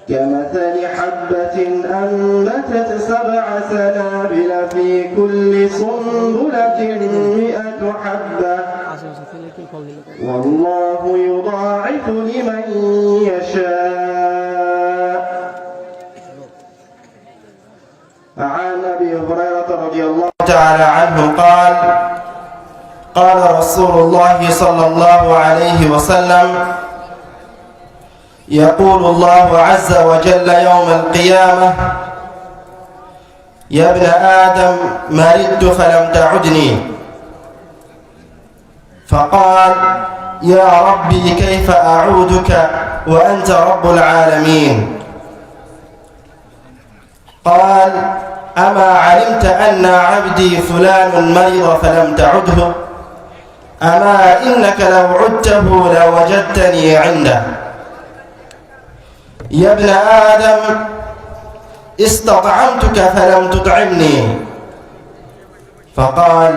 كمثل حبة أنبتت 7 سنابل في كل سنبلة 100 حبة والله يضاعف لمن يشاء. عن أبي هريرة رضي الله تعالى عنه قال قال رسول الله صلى الله عليه وسلم يقول الله عز وجل يوم القيامة يا ابن آدم مرضت فلم تعدني فقال يا ربي كيف أعودك وأنت رب العالمين قال أما علمت أن عبدي فلان مرض فلم تعده أما إنك لو عدته لوجدتني عنده يا ابن آدم استطعمتك فلم تطعمني فقال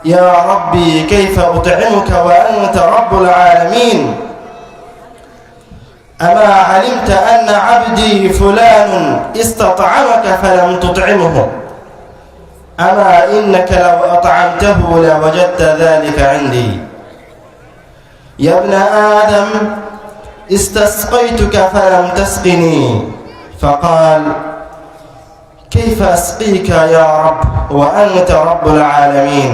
يا ربي كيف أطعمك وأنت رب العالمين أما علمت أن عبدي فلان استطعمك فلم تطعمه أما إنك لو أطعمته لوجدت ذلك عندي يا ابن آدم استسقيتك فلم تسقني فقال كيف أسقيك يا رب وأنت رب العالمين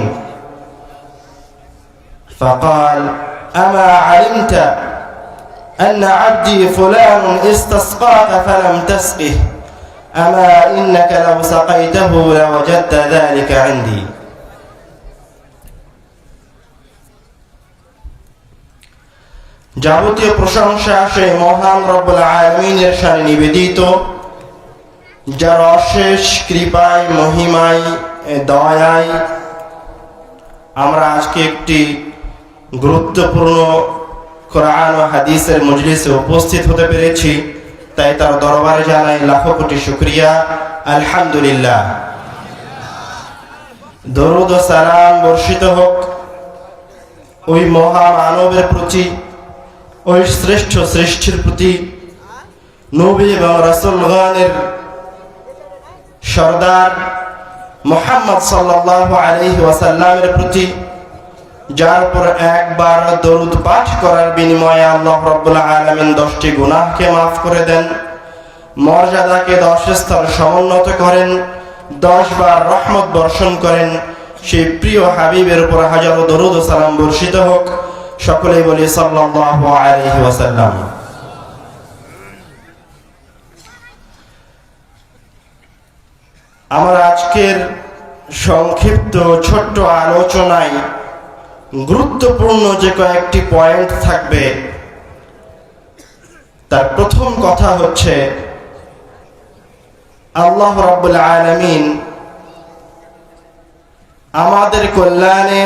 فقال أما علمت أن عبدي فلان استسقاك فلم تسقه أما إنك لو سقيته لوجدت ذلك عندي. যাবতীয় প্রশংসা সেই মহান রব্বুল আলামিনের শানে নিবেদিত, যার অশেষ কৃপায় মহিমায় দয়ায় আমরা আজকে একটি গুরুত্বপূর্ণ কোরআন ও হাদিসের মজলিসে উপস্থিত হতে পেরেছি। তাই তার দরবারে জানাই লাখো কোটি শুকরিয়া, আলহামদুলিল্লাহ। দরুদ ও সালাম বর্ষিত হোক ওই মহামানবের প্রতি, ওই শ্রেষ্ঠ সৃষ্টির প্রতি, নবী এবং রাসূলগণের সরদার মুহাম্মদ সাল্লাল্লাহু আলাইহি ওয়াসাল্লামের প্রতি, যার উপর একবার দরুদ পাঠ করার বিনিময়ে আল্লাহ রাব্বুল আলামিন 10টি গুনাহকে মাফ করে দেন, মর্যাদাকে 10 স্তর সমুন্নত করেন, 10 বার রহমত বর্ষণ করেন। সেই প্রিয় হাবিবের উপর হাজারো দরুদ ও সালাম বর্ষিত হোক। সকলেই বলি সাল্লাল্লাহু আলাইহি ওয়াসাল্লাম। আমার আজকের সংক্ষিপ্ত ছোট্ট আলোচনায় গুরুত্বপূর্ণ যে কয়েকটি পয়েন্ট থাকবে, তার প্রথম কথা হচ্ছে আল্লাহ রাব্বুল আলামিন আমাদের কল্যাণে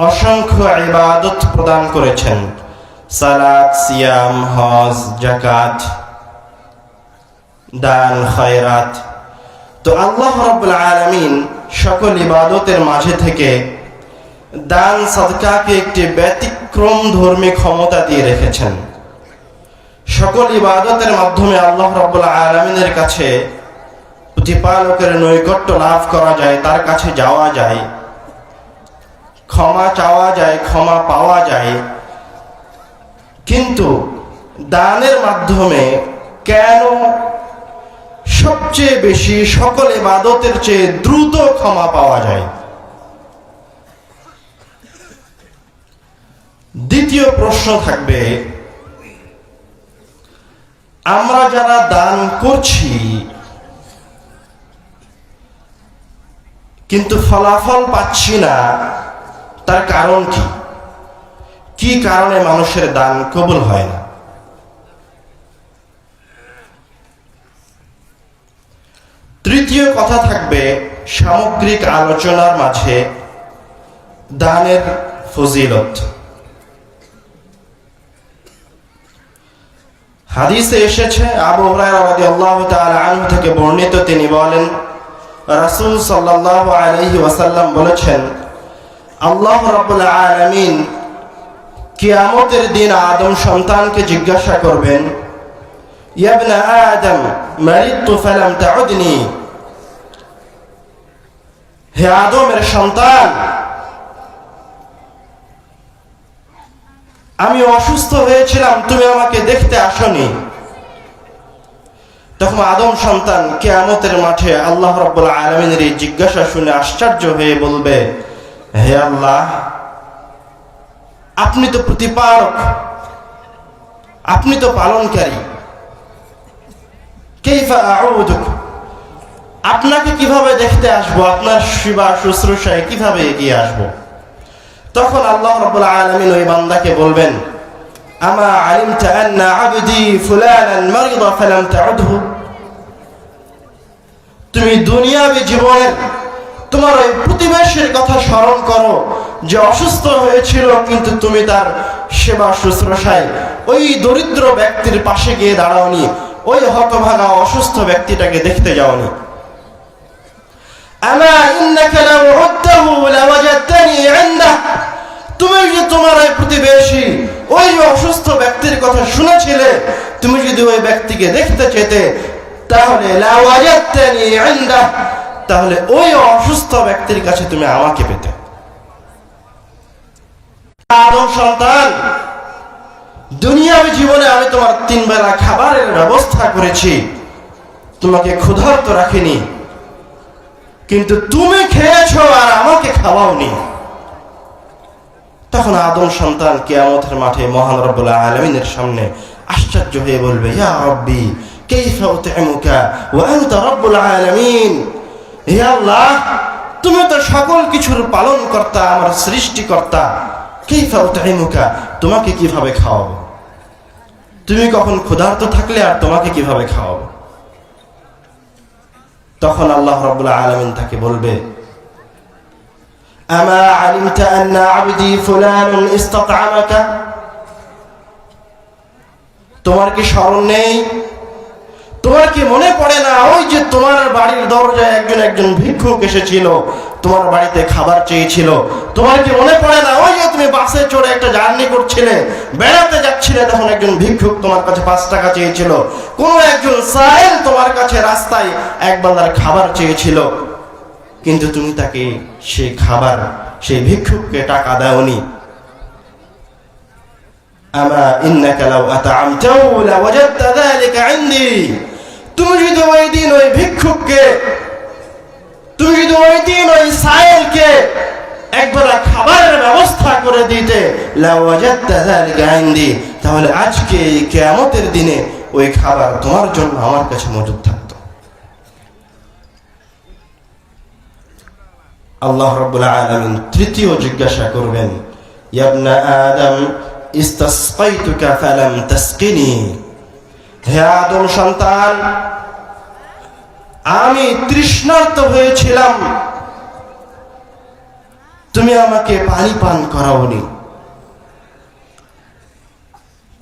অসংখ্য ইবাদত প্রদান করেছেন, সালাত, সিয়াম, হজ, যাকাত, দান, খয়রাত। তো আল্লাহ রাব্বুল আলামিন সকল ইবাদতের মাঝে থেকে দান সাদকাকে একটি ব্যতিক্রম ধর্মী ক্ষমতা দিয়ে রেখেছেন। সকল ইবাদতের মাধ্যমে আল্লাহ রাব্বুল আলামিনের কাছে প্রতিপালকের নৈকট্য লাভ করা যায়, তার কাছে যাওয়া যায়, ক্ষমা চাওয়া যায়, ক্ষমা পাওয়া যায়। কিন্তু দানের মাধ্যমে কেন সবচেয়ে বেশি, সকল ইবাদতের চেয়ে দ্রুত ক্ষমা পাওয়া যায়? দ্বিতীয় প্রশ্ন থাকবে, আমরা যারা দান করছি কিন্তু ফলাফল পাচ্ছি না, তার কারণ কি? কি কারণে মানুষের দান কবুল হয় না? তৃতীয় কথা থাকবে সামগ্রিক আলোচনার মাঝে দানের ফজিলত। হাদিসে এসেছে, আবু হুরায়রা রাদিয়াল্লাহু তাআলা আনহু থেকে বর্ণিত, তিনি বলেন রাসূল সাল্লাল্লাহু আলাইহি ওয়াসাল্লাম বলেছেন, আল্লাহ রাব্বুল আলামিন কিয়ামতের দিন আদম সন্তানকে জিজ্ঞাসা করবেন, ইয়া ইবনা আদম মারিদতু ফালাম তাউদনি, হে আদমের সন্তান, আমি অসুস্থ হয়েছিলাম, তুমি আমাকে দেখতে আসনি। তখন আদম সন্তান কিয়ামতের মাঠে আল্লাহ রাব্বুল আলামিনের এই জিজ্ঞাসা শুনে আশ্চর্য হয়ে বলবে, হে আল্লাহ, আপনি তো প্রতিপালক, আপনি তো পালনকারী, কাইফা আউদুক, আপনাকে কিভাবে দেখতে আসবো, আপনার সেবা শুশ্রূষায় কিভাবে এগিয়ে আসবো? তখন আল্লাহ রাব্বুল আলামিন ওই বান্দাকে বলবেন, আমা আলিমতা আন্না আবদি ফুলানান মারিদা ফালাম তাউদহু, তুমি দুনিয়াবী জীবনের তোমার ওই প্রতিবেশীর কথা স্মরণ করো যে অসুস্থ হয়েছিল, কিন্তু তুমি তার সেবা শুশ্রূষায় ওই দরিদ্র ব্যক্তির পাশে গিয়ে দাঁড়াওনি, ওই হতভাগা অসুস্থ ব্যক্তিটাকে দেখতে যাওনি। আমা ইন্নাকা লাউ উদ্দাহু লাওয়াজাদতানি ইনদাহ, তুমি যে তোমার ওই প্রতিবেশী ওই অসুস্থ ব্যক্তির কথা শুনেছিলে, তুমি যদি ওই ব্যক্তিকে দেখতে চেতে তাহলে লাওয়াজাদতানি ইনদাহ, তাহলে ওই অসুস্থ ব্যক্তির কাছে তুমি আমাকে পেতে। আদম সন্তান, দুনিয়াবী জীবনে আমি তোমার 3 বেলা খাবারের ব্যবস্থা করেছি, তোমাকে ক্ষুধার্ত রাখিনি, কিন্তু তুমি খেয়েছো আর আমাকে খাওয়াওনি। তখন আদম সন্তান কিয়ামতের মাঠে মহান রব্বুল আলামিনের সামনে আশ্চর্য হয়ে বলবে, ইয়া রব্বি কাইফা উতইমুকা ওয়া আনতা রব্বুল আলামিন, হে আল্লাহ, তুমি তো সকল কিছুর পালনকর্তা, আমার সৃষ্টিকর্তা, কাইফা উতইমুকা, তোমাকে কিভাবে খাওয়াবো? তুমি কখন ক্ষুধার্ত থাকলে আর তোমাকে কিভাবে খাওয়াবো? তখন আল্লাহ রাব্বুল আলামিন তাকে বলবে, আমা আলিমতা আন্না আবদি ফুলানুন ইসতাতআমাকা, তোমার কি স্মরণ নেই, তোমার কি মনে পড়ে না ওই যে তোমার বাড়ির দরজায় একজন ভিক্ষুক এসেছিল, তোমার বাড়িতে খাবার চেয়েছিল? তোমার কি মনে পড়ে না ওই যে তুমি বাসে চড়ে একটা জার্নি করছিলে, বেড়াতে যাচ্ছিলে, তখন একজন ভিক্ষুক তোমার কাছে 5 টাকা চেয়েছিল? কোন একজন সায়েল তোমার কাছে রাস্তায় এক বান্দার খাবার চেয়েছিল, কিন্তু তুমি তাকে সেই খাবার, সেই ভিক্ষুককে টাকা দাওনি। আমা ইন্নাকা লাউ আতআমতাহু লাওয়াজাদতা যালিকা ইনদি, তুমি যদি ওই দিন ওই ভিক্ষুককে, তুমি যদি ওই দিন ওই সায়েলকে একবেলা খাবারের ব্যবস্থা করে দিতে, লাওয়াজাদতা যালিকা ইনদি, তাহলে আজকে কিয়ামতের দিনে ওই খাবার তোমার জন্য আমার কাছে মজুদ থাকতো। আল্লাহ রাব্বুল আলামিন তৃতীয় জিজ্ঞাসা করবেন, ইয়া ইবনা আদম ইস্তাসকাইতুকা ফালাম তাসকিনি, হে আদম সন্তান, আমি তৃষ্ণার্ত হয়েছিলাম, তুমি আমাকে পানি পান করাওনি।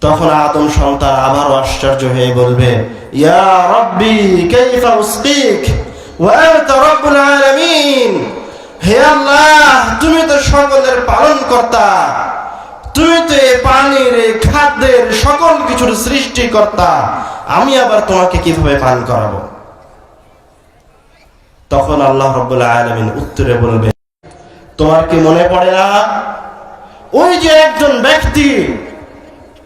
তখন আদম সন্তান আবারও আশ্চর্য হয়ে বলবে, ইয়া রাব্বি কাইফা উসকিক ওয়া আনতা রাব্বুল আলামিন, হে আল্লাহ, তুমি তো সকলের পালনকর্তা, তুমি তো এই পানির, এই খাদ্যের, সকল কিছুর সৃষ্টিকর্তা, আমি আবার তোমাকে কিভাবে পান করাবো? তখন আল্লাহ রাব্বুল আলামিন উত্তরে বলবে, তোমার কি মনে পড়ে না ওই যে একজন ব্যক্তি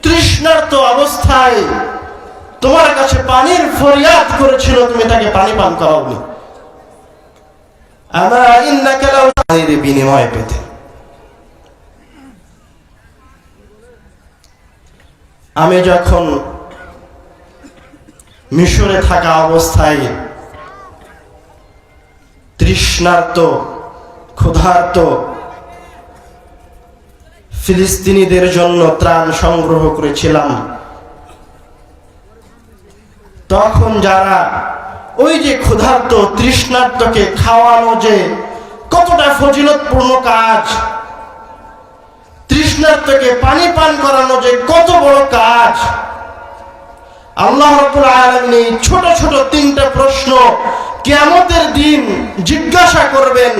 তৃষ্ণার্ত অবস্থায় তোমার কাছে পানির ফরিয়াদ করেছিল, তুমি তাকে পানি পান করাওনি? আমা ইন্নাকা লাউ, পানির বিনিময় পেতে। আমি যখন মিশরে থাকা অবস্থায় তৃষ্ণার্ত, ক্ষুধার্ত ফিলিস্তিনিদের জন্য ত্রাণ সংগ্রহ করেছিলাম, তখন যারা ওই যে ক্ষুধার্ত তৃষ্ণার্তকে খাওয়ানো যে কতটা ফজিলতপূর্ণ কাজ, তৃষ্ণার্তকে পানি পান করানো যে কত বড় কাজ, আল্লাহ রাব্বুল আলামিন এই ছোট ছোট 3টা প্রশ্ন কিয়ামতের দিন জিজ্ঞাসা করবেন।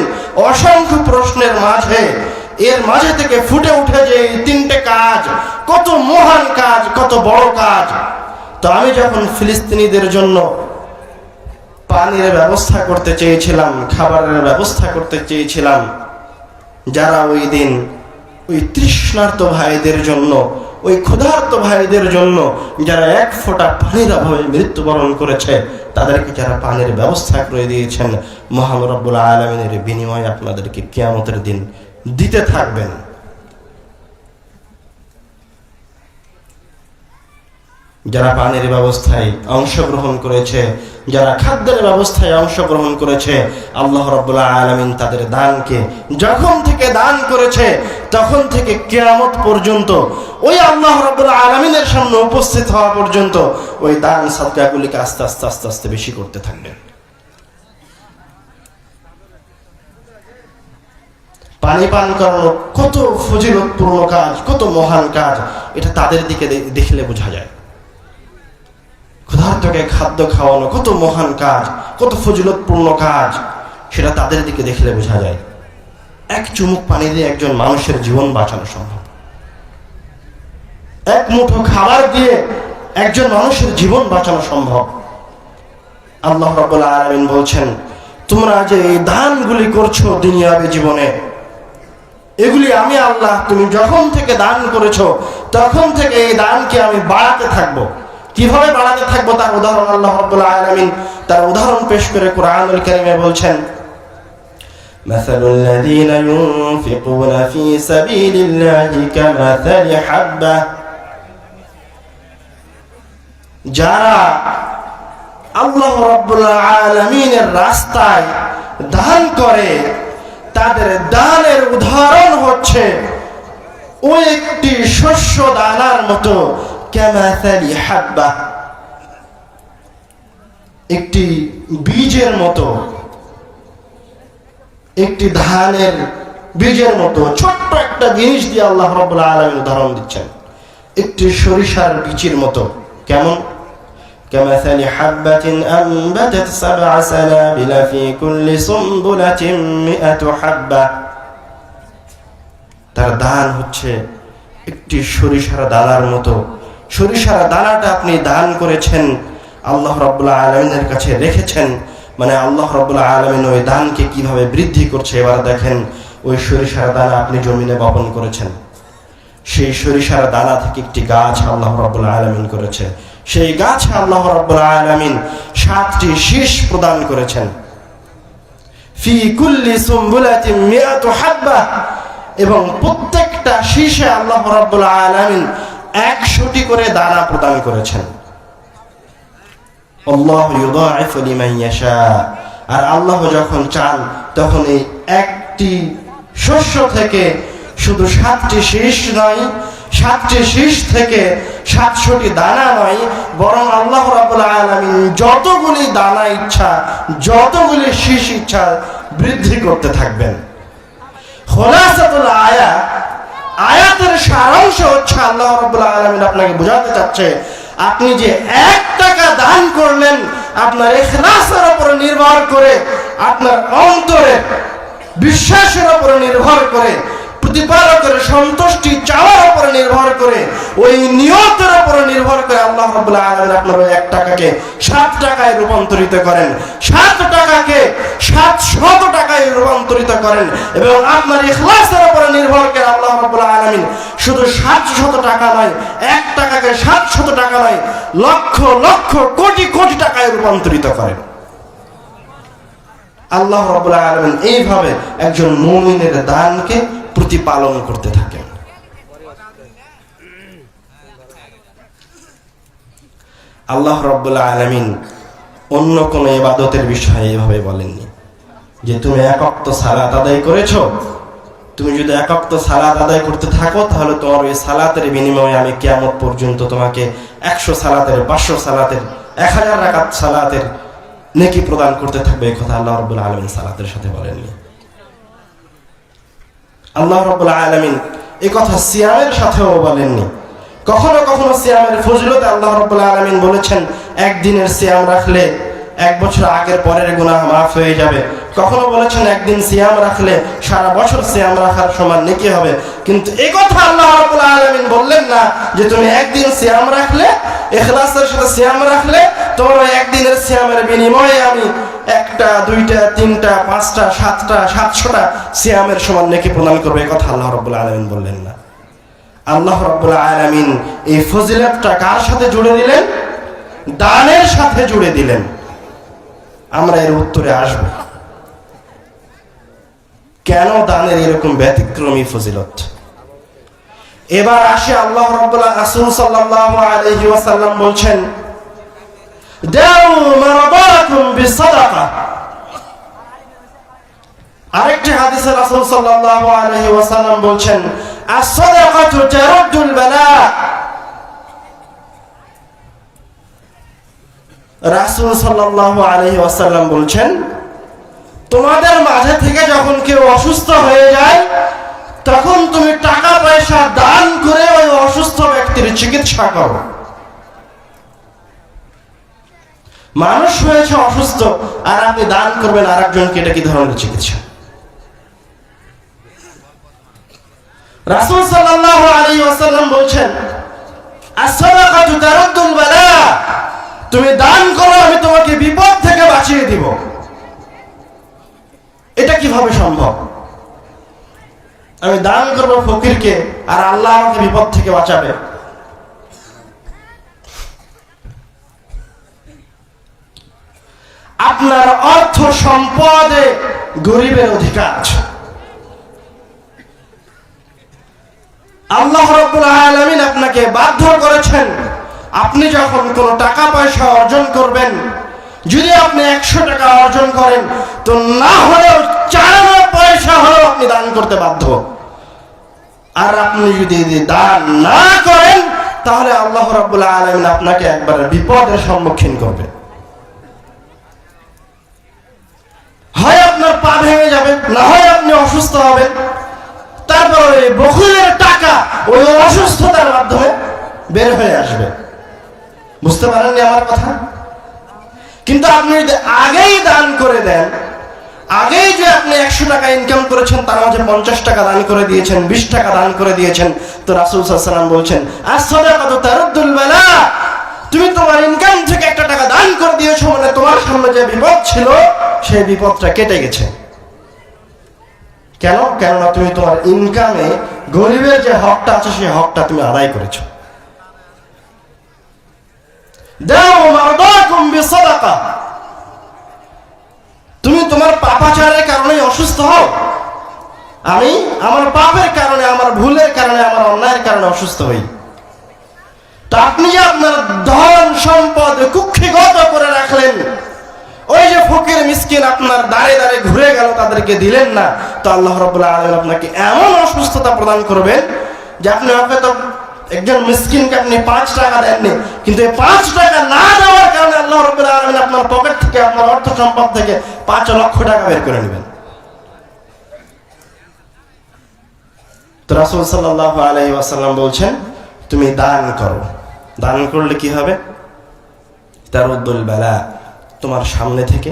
অসংখ্য প্রশ্নের মাঝে, এর মাঝে থেকে ফুটে উঠে যে এই 3টে কাজ কাজ, কত বড় কাজ। তো আমি যখন ফিলিস্তিনিদের জন্য পানির ব্যবস্থা করতে চেয়েছিলাম, খাবারের ব্যবস্থা করতে চেয়েছিলাম, যারা ওই দিন ওই তৃষ্ণার্ত ভাইদের জন্য, ওই ক্ষুধার্ত ভাইদের জন্য যারা এক ফোঁটা পানির অভাবে মৃত্যুবরণ করেছে, তাদেরকে যারা পানির ব্যবস্থা করে দিয়েছেন, মহান রব্বুল আলামিনের বিনিময়ে আপনাদেরকে কিয়ামতের দিন দিতে থাকবেন। যারা পানির ব্যবস্থায় অংশগ্রহণ করেছে, যারা খাদ্যের ব্যবস্থায় অংশগ্রহণ করেছে, আল্লাহ রাব্বুল আলামিন তাদের দানকে যখন থেকে দান করেছে তখন থেকে কিয়ামত পর্যন্ত, ওই আল্লাহ রাব্বুল আলামিনের সামনে উপস্থিত হওয়া পর্যন্ত ওই দান সাদকাগুলিকে আস্তে আস্তে আস্তে আস্তে বেশি করতে থাকবেন। পানি পান করানো কত ফজিলতপূর্ণ কাজ, কত মহান কাজ, এটা তাদের দিকে দেখলে বোঝা যায়। ক্ষুধার্তকে খাদ্য খাওয়ানো কত মহান কাজ, কত ফজিলতপূর্ণ কাজ, সেটা তাদের দিকে দেখলে বোঝা যায়। এক চুমুক পানি দিয়ে একজন মানুষের জীবন বাঁচানো সম্ভব। এক মুঠো খাবার দিয়ে একজন মানুষের জীবন বাঁচানো সম্ভব। আল্লাহ রাব্বুল আলামিন বলছেন, তোমরা যে এই দানগুলি করছো দুনিয়াবী জীবনে, এগুলি আমি আল্লাহ, তুমি যখন থেকে দান করেছো তখন থেকে এই দানকে আমি বাড়াতে থাকবো। কিভাবে বাড়াতে থাকবো তার উদাহরণ আল্লাহ রাব্বুল আলামিন তার উদাহরণ পেশ করে কুরআনুল কারীমে বলছেন, মাসালুল লাযীনা ইউনফিকুনা ফী সাবিলিল্লাহি কামাসালি হাব্বা, যারা আল্লাহ রাব্বুল আলামিনের রাস্তায় দান করে, তাদের দানের উদাহরণ হচ্ছে ওই একটি শস্য দানার মতো, কামাসালি হাব্বা, একটি বীজের মতো, একটি ধানের বীজের মতো ছোট্ট একটা জিনিস দিয়ে আল্লাহ রাব্বুল আলামিন উদাহরণ দিচ্ছেন। একটি সরিষার বীজের মতো। কেমন? কামাসালি হাব্বাতিন আনবাতাত সাবআ সানাবিলা ফি কুল্লি সুমবুলাতিন মিআতু হাব্বা, তার দান হচ্ছে একটি সরিষার দানার মতো। সরিষার দানাটা আপনি দান করেছেন, আল্লাহ রাব্বুল আলামিনের কাছে রেখেছেন, মানে আল্লাহ রাব্বুল আলামিন ওই দানকে কিভাবে বৃদ্ধি করছে। এবার দেখেন, ওই সরিষার দানা আপনি জমিনে বপন করেছেন, সেই সরিষার দানা থেকে একটি গাছ আল্লাহ রাব্বুল আলামিন করেছে, সেই গাছে আল্লাহ রাব্বুল আলামিন 7টি শীষ প্রদান করেছেন। ফি কুল্লি সুমবুলাতিন মিআতু হাব্বা, এবং প্রত্যেকটা শীষে আল্লাহ রাব্বুল আলামিন 100টি করে দানা প্রদান করেছেন। আল্লাহু ইউদাঈফু লিমান ইয়াশা, আর আল্লাহ যখন চান তখন এই একটি শস্য থেকে শুধু 7টি শীষ নয়, 7টি শীষ থেকে 700টি দানা নয়, বরং আল্লাহ রাব্বুল আলামিন যতগুলি দানা ইচ্ছা, যতগুলি শীষ ইচ্ছা বৃদ্ধি করতে থাকবেন। খোলাসাতুল আয়াতের সারাংশ হচ্ছে আল্লাহ রাব্বুল আলামিন আপনাকে বোঝাতে চাচ্ছে, আপনি যে 1 টাকা দান করলেন, আপনার ইখলাসের উপর নির্ভর করে, আপনার অন্তরে বিশ্বাসের উপর নির্ভর করে, প্রতিপালকের সন্তুষ্টি চাওয়ার উপর নির্ভর করে, ওই নিয়তের উপর নির্ভর করে আল্লাহ রাব্বুল আলামিন আপনার ওই 1 টাকাকে 7 টাকায় রূপান্তরিত করেন, 7 টাকাকে 700 টাকায় রূপান্তরিত করেন, এবং আপনার ইখলাসের উপর নির্ভর করে আল্লাহ রাব্বুল আলামিন শুধু 700 টাকা নয়, 1 টাকাকে 700 টাকা নয়, লক্ষ লক্ষ কোটি কোটি টাকায় রূপান্তরিত করেন। আল্লাহ রাব্বুল আলামিন এইভাবে একজন মুমিনের দানকে প্রতিপালন করতে থাকেন। আল্লাহ রাব্বুল আলামিন অন্য কোন ইবাদতের বিষয়ে এভাবে বলেননি যে তুমি 1 ওয়াক্ত সালাত আদায় করেছো, তুমি যদি 1 ওয়াক্ত সালাত আদায় করতে থাকো তাহলে তোমার ওই সালাতের বিনিময়ে আমি কিয়ামত পর্যন্ত তোমাকে 100 সালাতের, 500 সালাতের, 1000 রাকাত সালাতের নেকি প্রদান করতে থাকবে। এই কথা আল্লাহ রাব্বুল আলামিন সালাতের সাথে বলেননি। আল্লাহ রাব্বুল আলামিন এই কথা সিয়ামের সাথেও বলেননি। কখনো কখনো সিয়ামের ফজিলতে আল্লাহ রাব্বুল আলামিন বলেছেন, 1 দিনের সিয়াম রাখলে 1 বছর আগের পরের গুনাহ মাফ হয়ে যাবে। কখনো বলেছেন একদিন সিয়াম রাখলে সারা বছর সিয়াম রাখার সমান নেকি হবে, কিন্তু এই কথা আল্লাহ রাব্বুল আলামিন বললেন না যে তুমি একদিন সিয়াম রাখলে, ইখলাসের সাথে সিয়াম রাখলে তোমার ওই একদিনের সিয়ামের বিনিময়ে আমি একটা, দুইটা, তিনটা, পাঁচটা, সাতটা, 700টা সিয়ামের সমান নেকি প্রদান করবে। এই কথা আল্লাহ রাব্বুল আলামিন বললেন না। আল্লাহ রাব্বুল আলামিন এই ফজিলতটা কার সাথে জুড়ে দিলেন? দানের সাথে জুড়ে দিলেন। আমরা এর উত্তরে আসব, কেন দানের এরকম ব্যতিক্রমী ফজিলত। এবার আসে আল্লাহ রাব্বুল রাসূল সাল্লাল্লাহু আলাইহি ওয়াসাল্লাম বলছেন, দাউ মারাদাকুম বিসাদাকা। আরেকটি হাদিসে রাসূল সাল্লাল্লাহু আলাইহি ওয়াসাল্লাম বলছেন, আস-সাদাকাতু তারুদ্দুল বালা। রাসূল সাল্লাল্লাহু আলাইহি ওয়াসাল্লাম বলছেন, তোমাদের মাঝে থেকে যখন কেউ অসুস্থ হয়ে যায় তখন তুমি টাকা পয়সা দান করে ওই অসুস্থ ব্যক্তির চিকিৎসা করো। মানুষ হয়েছে অসুস্থ আর আপনি দান করবেন আরেকজনকে, এটা কি ধরনের চিকিৎসা? রাসূল সাল্লাল্লাহু আলাইহি ওয়াসাল্লাম বলছেন, আস-সাদাকাতু তারুদ্দুল বালা। তুমি দান করো, আমি তোমাকে বিপদ থেকে বাঁচিয়ে দিব। এটা কিভাবে সম্ভব? আমি দান করব ফকিরকে আর আল্লাহ আমাকে বিপদ থেকে বাঁচাবে? আপনার অর্থ সম্পদে গরিবের অধিকার আছে। আল্লাহ রাব্বুল আলামিন আপনাকে বাধ্য করেছেন, আপনি যখন কোনো টাকা পয়সা অর্জন করবেন, যদি আপনি 100 টাকা অর্জন করেন তো না হলেও 4 পয়সা হলেও আপনি দান করতে বাধ্য। আর আপনি যদি দান না করেন তাহলে আল্লাহ রাব্বুল আলামিন আপনাকে একবার বিপদের সম্মুখীন করবে। হয় আপনার পা ভেঙে যাবে, না হয় আপনি অসুস্থ হবেন। তারপর ওই বখিলের টাকা ওই অসুস্থতার মাধ্যমে বের হয়ে আসবে। বুঝতে পারেননি আমার কথা? কিন্তু আপনি যদি আগেই দান করে দেন, আগেই যে আপনি 100 টাকা ইনকাম করেছেন তার মাঝে 50 টাকা দান করে দিয়েছেন, 20 টাকা দান করে দিয়েছেন, তো রাসূল সাল্লাল্লাহু আলাইহি ওয়াসাল্লাম বলছেন, আস-সাদাকাতু তারুদ্দুল বালা। তুমি তোমার ইনকাম থেকে 1 টাকা দান করে দিয়েছো, মানে তোমার সামনে যে বিপদ ছিল সেই বিপদটা কেটে গেছে। কেন? কেননা তুমি তোমার ইনকামে গরিবের যে হকটা আছে সেই হকটা তুমি আদায় করেছো। দাউ মারদাকুম বিসাদাকা। তুমি তোমার পাপাচারের কারণে অসুস্থ হও, আমি আমার পাপের কারণে, আমার ভুলের কারণে, আমার অন্যায়ের কারণে অসুস্থ হই। তো আপনি যে আপনার ধন সম্পদ কুক্ষিগত করে রাখলেন, ওই যে ফকির মিসকিন আপনার দাঁড়ে দাঁড়ে ঘুরে গেল, তাদেরকে দিলেন না, তো আল্লাহ রাব্বুল আলামিন আপনাকে এমন অসুস্থতা প্রদান করবেন যে আপনি হয়তো একজন মিসকিনকে আপনি 5 টাকা দেননি, কিন্তু এই 5 টাকা না দেওয়ার কারণে আল্লাহ রাব্বুল আলামিন আপনার পকেট থেকে, আপনার অর্থ সম্পদ থেকে 5 লক্ষ টাকা বের করে নেবেন। তো রাসূল সাল্লাল্লাহু আলাইহি ওয়াসাল্লাম বলছেন, তুমি দান করো। দান করলে কি হবে? তারুদ্দুল বালা। তোমার সামনে থেকে,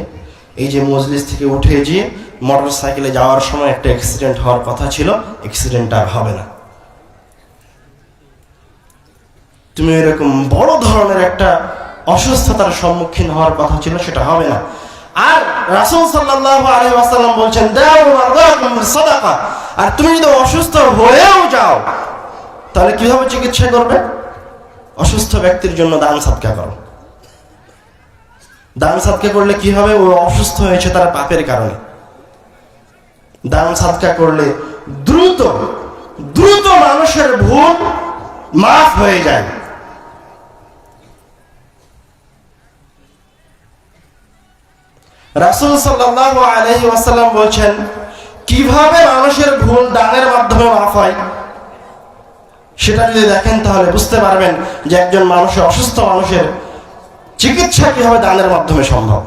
এই যে মজলিস থেকে উঠে গিয়ে মোটর সাইকেলে যাওয়ার সময় একটা অ্যাক্সিডেন্ট হওয়ার কথা ছিল, অ্যাক্সিডেন্ট আর হবে না। তুমি এরকম বড় ধরনের একটা অসুস্থতার সম্মুখীন হওয়ার কথা ছিল, সেটা হবে না। আর রাসূল সাল্লাল্লাহু আলাইহি ওয়াসাল্লাম বলছেন, দাউ মারদাকুম বিসাদাকা। আর তুমি যদি অসুস্থ হয়েও যাও তাহলে কিভাবে চিকিৎসা করবে? অসুস্থ ব্যক্তির জন্য দান সাদকা করো। দান সাদকা করলে কি হবে? ও অসুস্থ হয়েছে তার পাপের কারণে। দান সাদকা করলে দ্রুত দ্রুত মানুষের ভুল মাফ হয়ে যায়। রাসূল সাল্লাল্লাহু আলাইহি ওয়াসাল্লাম বলছেন, কিভাবে মানুষের ভুল দানের মাধ্যমে মাফ হয় সেটা যদি দেখেন তাহলে বুঝতে পারবেন যে একজন মানুষের, অসুস্থ মানুষের চিকিৎসা কিভাবে দানের মাধ্যমে সম্ভব।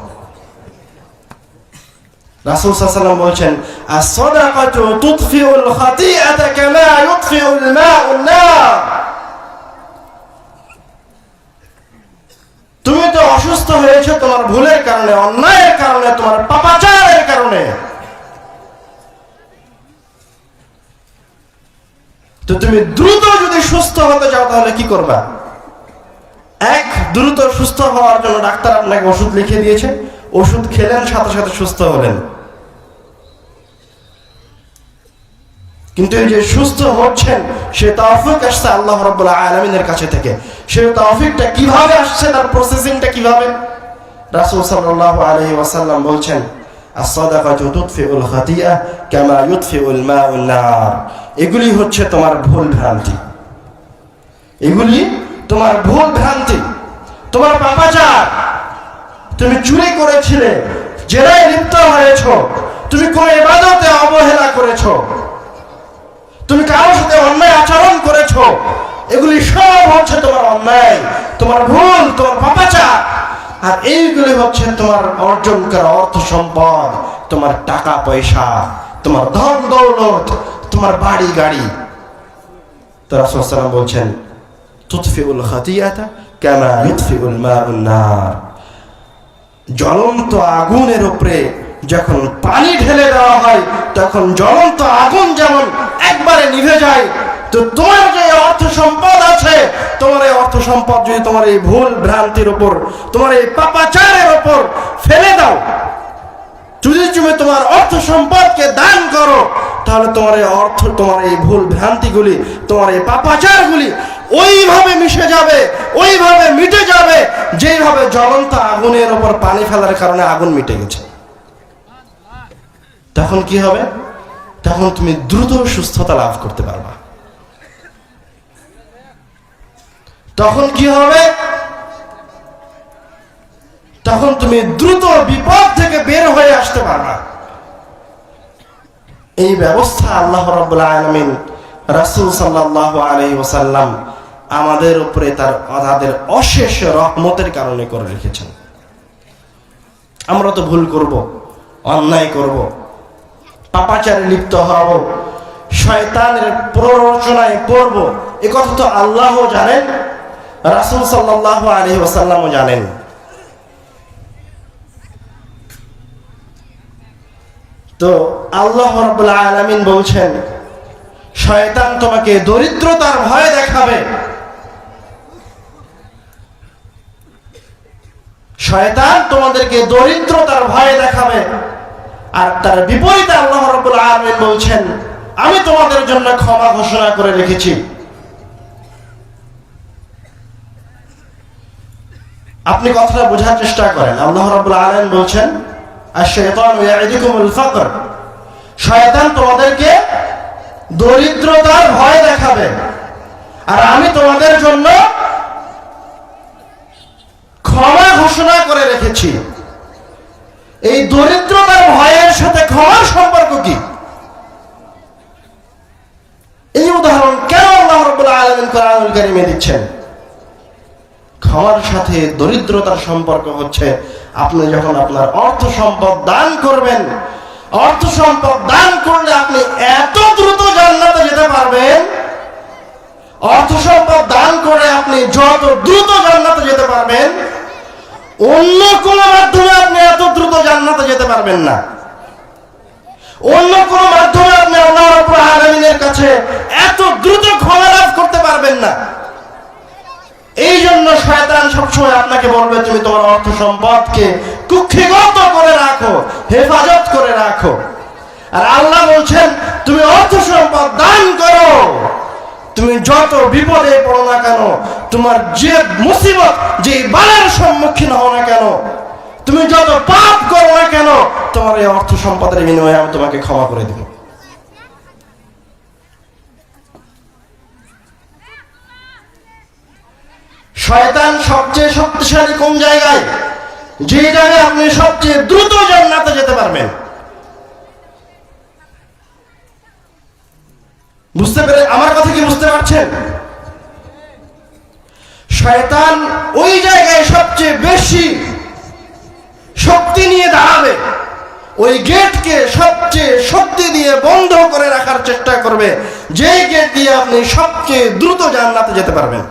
রাসূল সাল্লাল্লাহু আলাইহি ওয়াসাল্লাম বলছেন, আস-সাদাকাতু তুতফিউল খাতিআতা কামা ইউতফিউল মাউন নার। তুমি তো অসুস্থ হয়েছে তোমার ভুলের কারণে, অন্যায়ের কারণে, তোমার পাপাচারের কারণে। তো তুমি দ্রুত যদি সুস্থ হতে চাও তাহলে কি করবা? দ্রুত সুস্থ হওয়ার জন্য ডাক্তার আপনাকে ওষুধ লিখে দিয়েছে, ওষুধ খেলেন, সাথে সাথে সুস্থ হলেন। কিন্তু এই যে সুস্থ হচ্ছেন, সে তৌফিক আসছে আল্লাহ রাব্বুল আলামিনের কাছে থেকে। সে তৌফিকটা কিভাবে আসছে, তার প্রসেসিংটা কিভাবে? রাসূল সাল্লাল্লাহু আলাইহি ওয়াসাল্লাম বলছেন, আস-সাদাকাতু তুতফিউল খাতিয়া কামা ইউতফিউল মাউন নার। এগুলি হচ্ছে তোমার ভুল ভ্রান্তি, এগুলি তোমার ভুল ভ্রান্তি, তোমার পাপাচার। তুমি চুরি করেছিলে, জেনায় লিপ্ত হয়েছো, তুমি কোন ইবাদতে অবহেলা করেছো, তুমি কারোর সাথে অন্যায় আচরণ করেছো, এগুলি সব হচ্ছে তোমার অন্যায়, তোমার ভুল, তোমার পাপাচার। আর এইগুলি হচ্ছে তোমার অর্জন করা অর্থ সম্পদ, তোমার টাকা পয়সা, তোমার ধন দৌলত, তোমার বাড়ি গাড়ি। তো রাসূল সাল্লাল্লাহু আলাইহি ওয়াসাল্লাম বলছেন, তুতফিউল খাতিয়াতা কামা ইউতফিউল মাউন নার। জ্বলন্ত আগুনের উপরে যখন পানি ঢেলে দেওয়া হয়, তখন জ্বলন্ত আগুন যেমন একবারে নিভে যায়, তো তোমার যে অর্থ সম্পদ আছে, তোমার এই অর্থ সম্পদ যদি তোমার এই ভুল ভ্রান্তির উপর, তোমার এই পাপাচারের উপর ফেলে দাও, যদি তুমি তোমার অর্থ সম্পদকে দান করো, তাহলে তোমার এই অর্থ, তোমার এই ভুল ভ্রান্তিগুলি, তোমার এই পাপাচারগুলি ওইভাবে মিশে যাবে, ওইভাবে মিটে যাবে যেভাবে জ্বলন্ত আগুনের উপর পানি ফেলার কারণে আগুন মিটে গেছে। তখন কি হবে? তখন তুমি দ্রুত সুস্থতা লাভ করতে পারবা। তখন কি হবে? তখন তুমি দ্রুত বিপদ থেকে বের হয়ে আসতে পারবা। এই ব্যবস্থা আল্লাহ রাব্বুল আলামিন রাসূল সাল্লাল্লাহু আলাইহি ওয়াসাল্লাম আমাদের উপরে তাদের অশেষ রহমতের কারণে করে রেখেছেন। আমরা তো ভুল করব, অন্যায় করব, পাপাচারে লিপ্ত হব, শয়তানের প্ররোচনায় পড়ব, এ কথা তো আল্লাহও জানেন, রাসূল সাল্লাল্লাহু আলাইহি ওয়াসাল্লামও জানেন। তো আল্লাহ রাব্বুল আলামিন বলছেন, শয়তান তোমাকে দরিদ্রতার ভয় দেখাবে, শয়তান তোমাদেরকে দরিদ্রতার ভয় দেখাবে। আর তার বিপরীতে আল্লাহ রাব্বুল আলামিন বলছেন, আমি তোমাদের জন্য ক্ষমা ঘোষণা করে রেখেছি। আপনি কথাটা বোঝার চেষ্টা করেন। আল্লাহ রাব্বুল আলামিন বলছেন, আশ-শাইতানু ইয়া'iদুকুমুল ফাকর, শয়তান তোমাদেরকে দরিদ্রতার ভয় দেখাবে, আর আমি তোমাদের জন্য ক্ষমা ঘোষণা করে রেখেছি। এই দরিদ্রতার ভয়ের সাথে ক্ষমার সম্পর্ক কি? এই উদাহরণ কেন আল্লাহ রাব্বুল আলামিন কোরআনুল কারীমে দিচ্ছেন? ক্ষমার সাথে দরিদ্রতার সম্পর্ক হচ্ছে, আপনি যখন আপনার অর্থ সম্পদ দান করবেন, অর্থ সম্পদ দান করলে আপনি এত দ্রুত জান্নাতে যেতে পারবেন, অর্থ সম্পদ দান করে আপনি যত দ্রুত জান্নাতে যেতে পারবেন, অন্য কোন মাধ্যমে আপনি এত দ্রুত জান্নাতে যেতে পারবেন না। অন্য কোন মাধ্যমে আপনি আল্লাহ রাব্বুল আলামিনের কাছে এত দ্রুত ক্ষমা লাভ করতে পারবেন না। এই জন্য শয়তান সবসময় আপনাকে বলবে, তুমি তোমার অর্থ সম্পদকে কুক্ষিগত করে রাখো, হেফাজত করে রাখো। আর আল্লাহ বলছেন, তুমি অর্থ সম্পদ দান করো, তুমি যত বিপদে পড়ো না কেন, তোমার যে মুসিবত, যে বালার সম্মুখীন হও না কেন, তুমি যত পাপ করো না কেন, তোমার এই অর্থ সম্পদের বিনিময়ে আমি তোমাকে ক্ষমা করে দেব। শয়তান সবচেয়ে শক্তিশালী কোন জায়গায়? যে জায়গায় আপনি সবচেয়ে দ্রুত জান্নাতে যেতে পারবেন। বুঝতে পেরে আমার কথা কি বুঝতে পারছেন? শয়তান ওই জায়গায় সবচেয়ে বেশি শক্তি নিয়ে দাঁড়াবে, ওই গেটকে সবচেয়ে শক্তি দিয়ে বন্ধ করে রাখার চেষ্টা করবে, যে গেট দিয়ে আপনি সবচেয়ে দ্রুত জান্নাতে যেতে পারবেন।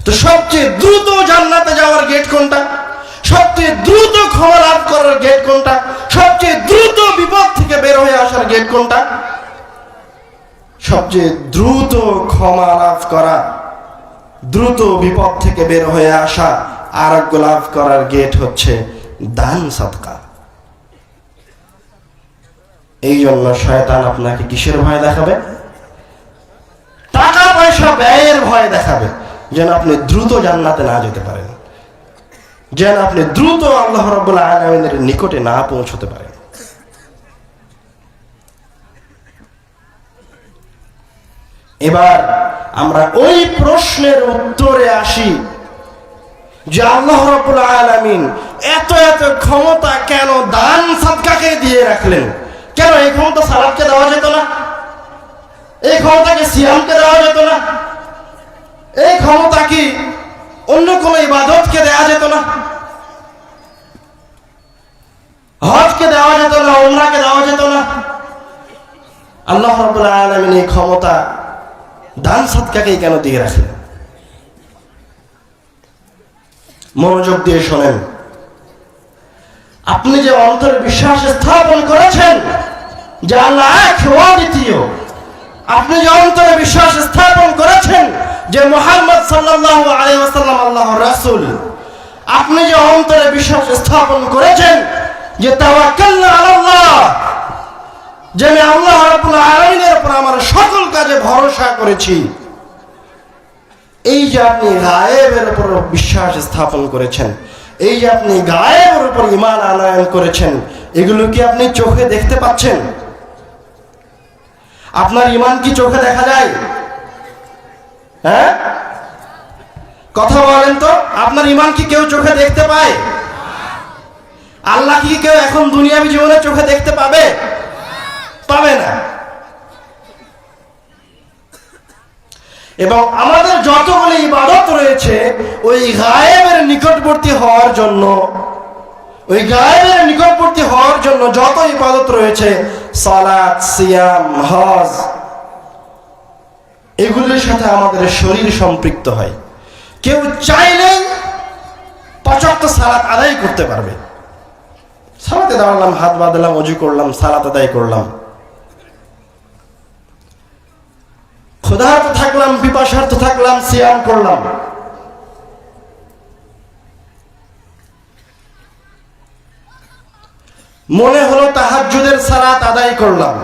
তো সবচেয়ে দ্রুত জান্নাতে যাওয়ার গেট কোনটা? সবচেয়ে দ্রুত ক্ষমা লাভ করার গেট কোনটা? সবচেয়ে দ্রুত বিপদ থেকে বের হয়ে আসার গেট কোনটা? সবচেয়ে দ্রুত ক্ষমা লাভ করা, দ্রুত বিপদ থেকে বের হয়ে আসা, আরোগ্য লাভ করার গেট হচ্ছে দান সাদকা। এই জন্য শয়তান আপনাকে কিসের ভয় দেখাবে? টাকা পয়সা ব্যয়ের ভয় দেখাবে, যেন আপনি দ্রুত জান্নাতে না যেতে পারেন, যেন আপনি দ্রুত আল্লাহ রাব্বুল আলামিনের নিকটে না পৌঁছতে পারেন। এবার আমরা ওই প্রশ্নের উত্তরে আসি যে আল্লাহ রাব্বুল আলামিন এত এত ক্ষমতা কেন দান সাদকাকে দিয়ে রাখলেন? কেন এই ক্ষমতা সালাতকে দেওয়া যেত না? এই ক্ষমতাকে সিয়ামকে দেওয়া যেত না? এই ক্ষমতা কি অন্য কোন ইবাদতকে দেওয়া যেত না? হজকে দেওয়া যেত না? উমরাকে দেওয়া যেত না? আল্লাহ রাব্বুল আলামিন এই ক্ষমতা দান সাদকাকে কেন দিয়ে রাখলেন? মনোযোগ দিয়ে শোনেন। আপনি যে অন্তরে বিশ্বাস স্থাপন করেছেন যে আল্লাহ এক, ও দ্বিতীয়, আপনি যে অন্তরে বিশ্বাস স্থাপন করেছেন যে মুহাম্মদ সাল্লাল্লাহু আলাইহি ওয়াসাল্লাম আল্লাহর রাসূল, আপনি যে অন্তরে বিশ্বাস স্থাপন করেছেন যে তাওয়াক্কালনা আলাল্লাহ, যে আমি আল্লাহ রাব্বুল আলামিনের উপর আমার সকল কাজে ভরসা করেছি, এই যে আপনি গায়েবের উপর বিশ্বাস স্থাপন করেছেন, এই যে আপনি গায়েবের উপর ঈমান আনয়ন করেছেন, এগুলো কি আপনি চোখে দেখতে পাচ্ছেন? আপনার ঈমান কি চোখে দেখা যায়? হ্যাঁ, কথা বলেন তো, আপনার ঈমান কি কেউ চোখে দেখতে পায়? আল্লাহ কি কেউ এখন দুনিয়াবী জীবনে চোখে দেখতে পাবে? পাবে না। এবং আমাদের যতগুলো ইবাদত রয়েছে ওই গায়েবের নিকটবর্তী হওয়ার জন্য, ওই গায়েবের নিকটবর্তী হওয়ার জন্য যত ইবাদত রয়েছে, সালাত, সিয়াম, হজ, এগুলোর সাথে আমাদের শরীর সম্পৃক্ত হয়। কেউ চাইলেই 5 ওয়াক্ত সালাত আদায় করতে পারবে। সালাতে দাঁড়ালাম, হাত বাঁধলাম, ওযু করলাম, সালাত আদায় করলাম। ক্ষুধার্ত থাকলাম, পিপাসার্ত থাকলাম, সিয়াম করলাম। মনে হলো তাহাজ্জুদের সালাত আদায় করলাম।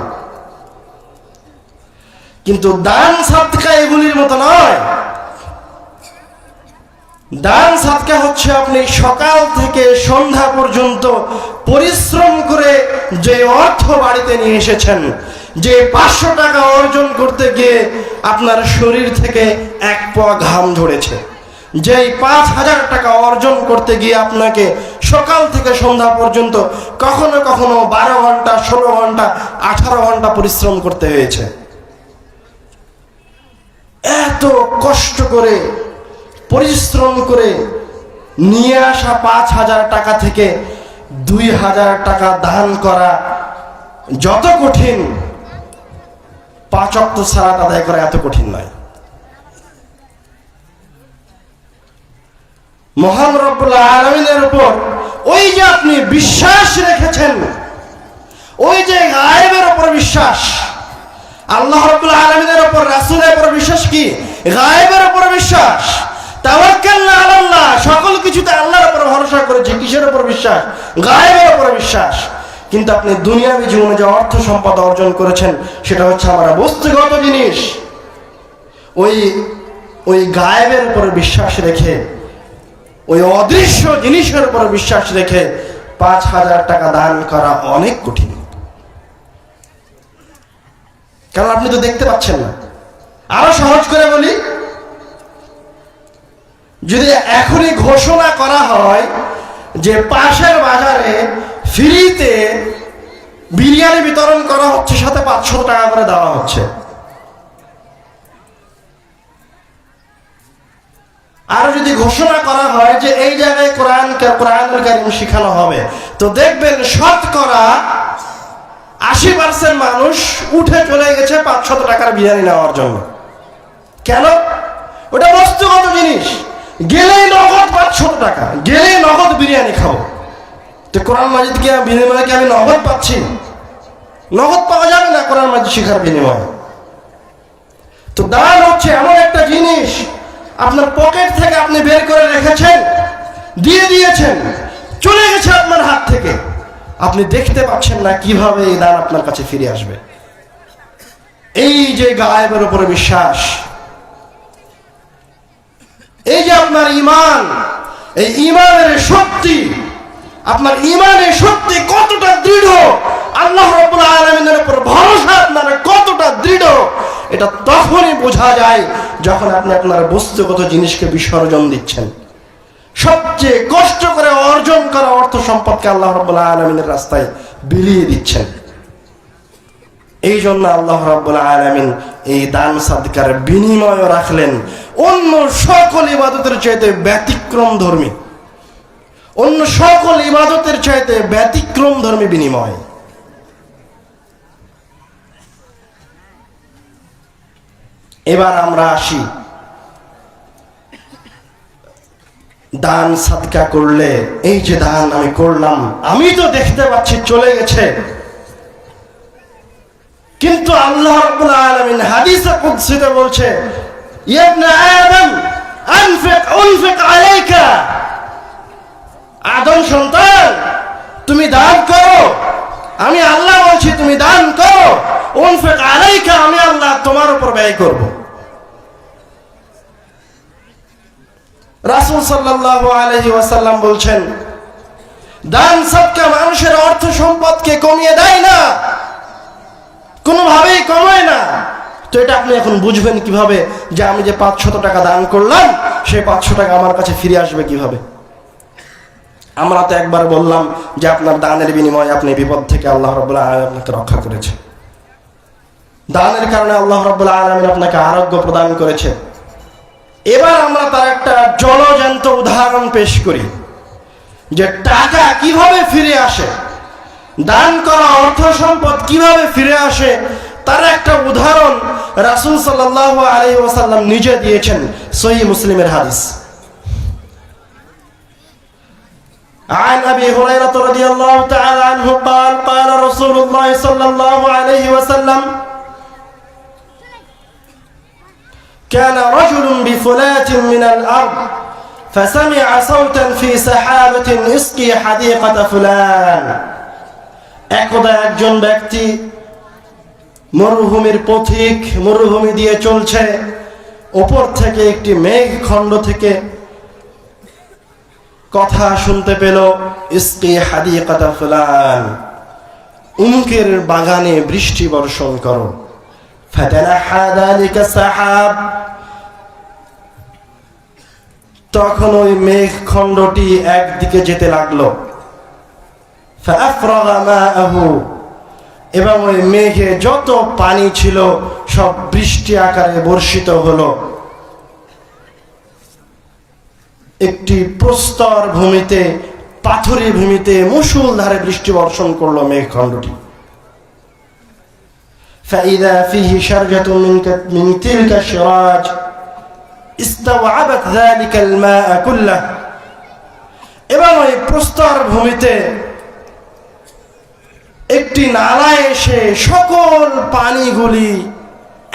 কিন্তু দান সাদকা এগুলির মতো নয়। দান সাদকা হচ্ছে আপনি সকাল থেকে সন্ধ্যা পর্যন্ত পরিশ্রম করে যে অর্থ বাড়িতে নিয়ে এসেছেন, যে 500 টাকা অর্জন করতে গিয়ে আপনার শরীর থেকে 1 পোয়া ঘাম ঝরেছে, যেই 5000 টাকা অর্জন করতে গিয়ে আপনাকে সকাল থেকে সন্ধ্যা পর্যন্ত কখনো কখনো 12 ঘন্টা, 16 ঘন্টা, 18 ঘন্টা পরিশ্রম করতে হয়েছে। এত কষ্ট করে পরিশ্রম করে নিয়ে আসা 5000 টাকা থেকে 2000 টাকা দান করা যত কঠিন, 5 ওয়াক্ত সালাত আদায় করা এত কঠিন নয়। মহান রব্বুল আলামিনের উপর ওই যে আপনি বিশ্বাস রেখেছেন, ওই যে গায়েবের উপর বিশ্বাস, আল্লাহ রাব্বুল আলামিনের উপর, রাসূলের উপর বিশ্বাস কি? গায়েবের উপর বিশ্বাস। তাওয়াক্কালনা আলাল্লাহ, সকল কিছুতে আল্লাহর উপর ভরসা করেছি। কিসের উপর বিশ্বাস? গায়েবের উপর বিশ্বাস। কিন্তু আপনি দুনিয়াবী জীবনে যে অর্থ সম্পদ অর্জন করেছেন সেটা হচ্ছে আমার বস্তুগত জিনিস। ওই গায়েবের উপর বিশ্বাস রেখে, ওই অদৃশ্য জিনিসের উপর বিশ্বাস রেখে 5000 টাকা দান করা অনেক কঠিন, কারণ আপনি তো দেখতে পাচ্ছেন না। আরো সহজ করে বলি, যদি এখনই ঘোষণা করা হয় যে পাশের বাজারে ফ্রিতে বিরিয়ানি বিতরণ করা হচ্ছে, সাথে 500 টাকা করে দেওয়া হচ্ছে, আর যদি ঘোষণা করা হয় যে এই জায়গায় কোরআনুল কারীম শেখানো হবে, তো দেখবেন শতকরা 80% মানুষ উঠে চলে গেছে 500 টাকার বিরিয়ানি নেওয়ার জন্য। কেন? ওটা বস্তুগত জিনিস। গেলেই নগদ 500 টাকা, গেলেই নগদ বিরিয়ানি খাবো। তো কোরআন মাজিদ কি বিনিময়ে কি আমি নগদ পাচ্ছি? নগদ পাওয়া যাবে না কোরআন মাজিদ শিখার বিনিময়ে। তো দান হচ্ছে এমন একটা জিনিস, আপনার পকেট থেকে আপনি বের করে রেখেছেন, দিয়ে দিয়েছেন, চলে গেছে আপনার হাত থেকে, আপনি দেখতে পাচ্ছেন না কিভাবে এই দান আপনার কাছে ফিরে আসবে। এই যে গায়েবের উপরে বিশ্বাস, এই যে আপনার ঈমান, এই ঈমানের শক্তি, আপনার ঈমানের শক্তি কতটা দৃঢ়, আল্লাহ রাব্বুল আলামিনের উপর ভরসা আপনার কতটা দৃঢ়, এটা তখনই বোঝা যায় যখন আপনি আপনার বস্তুগত জিনিসকে বিসর্জন দিচ্ছেন। সবচেয়ে কষ্ট করে অর্জন করা অর্থ সম্পদকে আল্লাহ রাব্বুল আলামিনের রাস্তায় বিলিয়ে দিচ্ছেন। এই জন্য আল্লাহ রাব্বুল আলামিন এই দান সাদকার বিনিময় রাখলেন অন্য সকল ইবাদতের চাইতে ব্যতিক্রম ধর্মী, অন্য সকল ইবাদতের চাইতে ব্যতিক্রম ধর্মী বিনিময়। এবার আমরা আসি, দান সাদকা করলে, এই যে দান আমি করলাম, আমি তো দেখতে পাচ্ছি চলে গেছে, কিন্তু আল্লাহ রাব্বুল আলামিন হাদিসে কুদসিতে বলছে, ইয়া ইবনে আদম আনফিক আলাইকা, আদম সন্তান তুমি দান করো, আমি আল্লাহ বলছি তুমি দান করো, উনফিক আলাইকা, আমি আল্লাহ তোমার উপর ব্যয় করব। রাসূল সাল্লাল্লাহু আলাইহি ওয়াসাল্লাম বলছেন, দান সাদকা মানুষের অর্থ সম্পদকে কমিয়ে দেয় না, কোনোভাবেই কমায় না। তো এটা আপনি এখন বুঝবেন কিভাবে যে আমি যে 500 টাকা দান করলাম, সেই 500 টাকা আমার কাছে ফিরে আসবে কিভাবে? আমরা তো একবার বললাম যে আপনার দানের বিনিময়ে আপনি বিপদ থেকে আল্লাহ রাব্বুল আলামিন আপনাকে রক্ষা করেছে, দানের কারণে আল্লাহ রাব্বুল আলামিন আপনাকে আরোগ্য প্রদান করেছে। এবার আমরা তার একটা জলজ্যান্ত উদাহরণ পেশ করি যে টাকা কিভাবে ফিরে আসে, দান করা অর্থ সম্পদ কিভাবে ফিরে আসে, তার একটা উদাহরণ রাসূল সাল্লাল্লাহু আলাইহি ওয়াসাল্লাম নিজে দিয়েছেন। সহিহ মুসলিমের হাদিস, عن أبي هريرة رضي الله تعالى عنه قال قال رسول الله صلى الله عليه وسلم كان رجل بفلاة من الأرض فسمع صوتا في سحابة اسقي حديقة فلان। একদা একজন ব্যক্তি মরুভূমির পথিক, মরুভূমি দিয়ে চলছে, উপর থেকে একটি মেঘ খণ্ড থেকে কথা শুনতে পেল, ইসকি হাদিকাতা ফুলান, উমুকের বাগানে বৃষ্টি বর্ষণ করো। ফাতানাহা যালিকা সাহাব, তখন ওই মেঘ খণ্ডটি একদিকে যেতে লাগলো। ফাআফরাগা মাআহু, এবং ওই মেঘে যত পানি ছিল সব বৃষ্টি আকারে বর্ষিত হলো। একটি প্রস্তর ভূমিতে, পাথুরে ভূমিতে মুষলধারে বৃষ্টি বর্ষণ করলো মেঘখণ্ডটি। فإذا فيه شرجة من تلك الشراج استوعبت ذلك الماء كله। এবং ওই প্রস্তর ভূমিতে একটি নালা এসে সকল পানিগুলি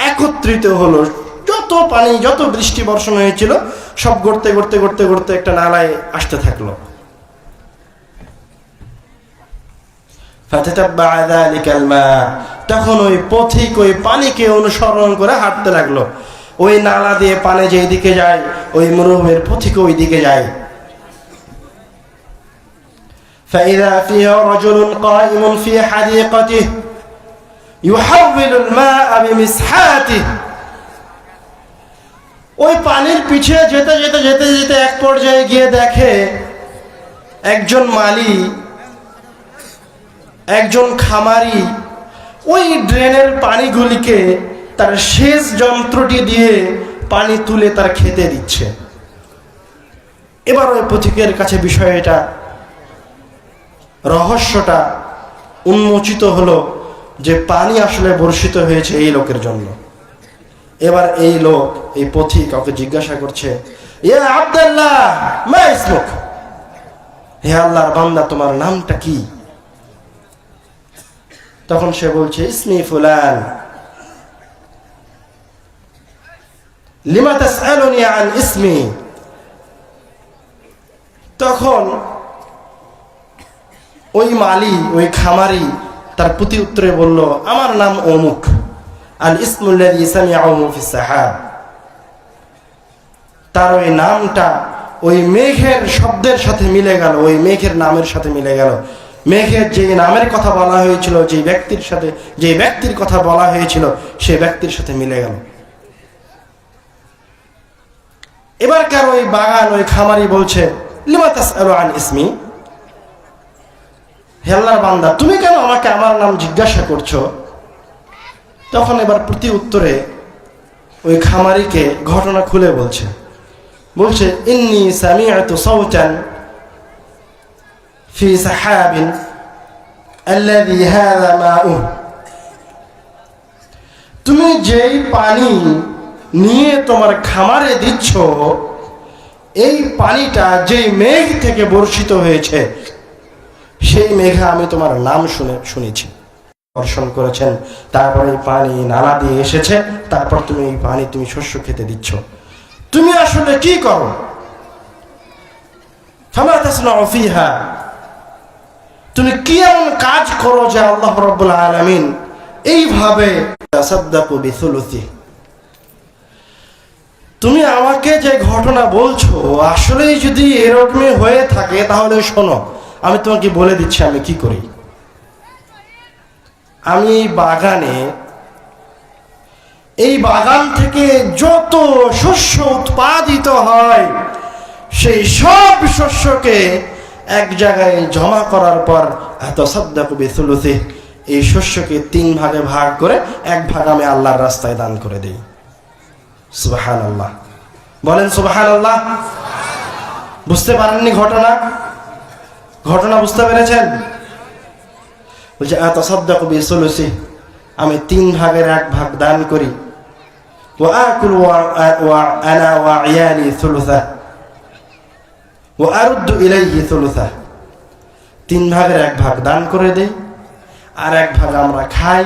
একত্রিত হলো, যত পানি, যত বৃষ্টি বর্ষণ হয়েছিল সব গড়তে গড়তে গড়তে গড়তে একটা নালায় আসতে থাকলো। ফাতাতাব্বা যালিকাল মা, তখন ওই পথিক ওই পানিকে অনুসরণ করে হাঁটতে লাগলো। ওই নালা দিয়ে পানি যেই দিকে যায়, ওই মরুভূমির পথিক ওই দিকে যায়। فإذا فيها رجل قائم في حديقته يحول الماء بمسحاته। ওই পানির পিছে যেতে যেতে যেতে যেতে এক পর্যায়ে গিয়ে দেখে একজন মালি, একজন খামারি ওই ড্রেনের পানিগুলিকে তার সেচ যন্ত্রটি দিয়ে পানি তুলে তার খেতে দিচ্ছে। এবার ওই পথিকের কাছে বিষয়টা, রহস্যটা উন্মোচিত হলো যে পানি আসলে বর্ষিত হয়েছে এই লোকের জন্য। এবার এই লোক, এই পথিক ওকে জিজ্ঞাসা করছে, ইয়া আব্দুল্লাহ মা ইসমুক, হে আল্লাহর বান্দা তোমার নামটা কি? তখন সে বলছে ইসমি ফুলান। লিমা তাসআলুনি আন ইসমি। তখন ওই মালি, ওই খামারি তার প্রতি উত্তরে বলল, আমার নাম অমুক। আল ইসমুল্লাযী সামিআহু ফিস সাহাব। তার ওই নামটা ওই মেঘের শব্দের সাথে মিলে গেল, ওই মেঘের নামের সাথে মিলে গেল। মেঘের যে নামের কথা বলা হয়েছিল, যে ব্যক্তির কথা বলা হয়েছিল, সেই ব্যক্তির সাথে মিলে গেল। এবারকার ওই বাগান, ওই খামারি বলছে লিমা তাসআলু আন ইসমি, হে আল্লাহর বান্দা তুমি কেন আমাকে আমার নাম জিজ্ঞাসা করছো? তখন এবার প্রতি উত্তরে ওই খামারিকে ঘটনা খুলে বলছে ইন্নী সামিআতু সাওতান ফি সাহাবিন আল্লাযী হাযা মাউ। তুমি যেই পানি নিয়ে তোমার খামারে দিচ্ছ, এই পানিটা যেই মেঘ থেকে বর্ষিত হয়েছে, সেই মেঘে আমি তোমার নাম শুনেছি, দর্শন করেছেন। তারপর এই পানি নালা দিয়ে এসেছে, তারপর তুমি এই পানি তুমি শস্য খেতে দিচ্ছ। তুমি আসলে কি করো? ফামা তাসনাউ ফিহা, তুমি কি এমন কাজ করো যে আল্লাহ রাব্বুল আলামিন এইভাবে তাসাদ্দাকু বিসুলুসি। তুমি আমাকে যে ঘটনা বলছো, আসলেই যদি এরকমই হয়ে থাকে তাহলে শোনো, আমি তোমাকে বলে দিচ্ছি আমি কি করি। আমি এই বাগান থেকে যত শস্য উৎপাদিত হয়, সেই সব শস্যকে এক জায়গায় জমা করার পর তাসাদ্দাকু বিসুলুসি, এই শস্যকে 3 ভাগে ভাগ করে 1 ভাগ আমি আল্লাহর রাস্তায় দান করে দেই। সুবহানাল্লাহ, বলেন সুবহানাল্লাহ। বুঝতে পারেননি ঘটনা বুঝতে পেরেছেন? বলছে তাসাদ্দাকু বিসুলুসি, আমি 3 ভাগের 1 ভাগ দান করি। ওয়া আকুলু ওয়া আনা ওয়া ইয়ালি সুলুসা ওয়া আরুদ্দু ইলাইহি সুলুসা। 3 ভাগের 1 ভাগ দান করে দেই, আর 1 ভাগ আমরা খাই,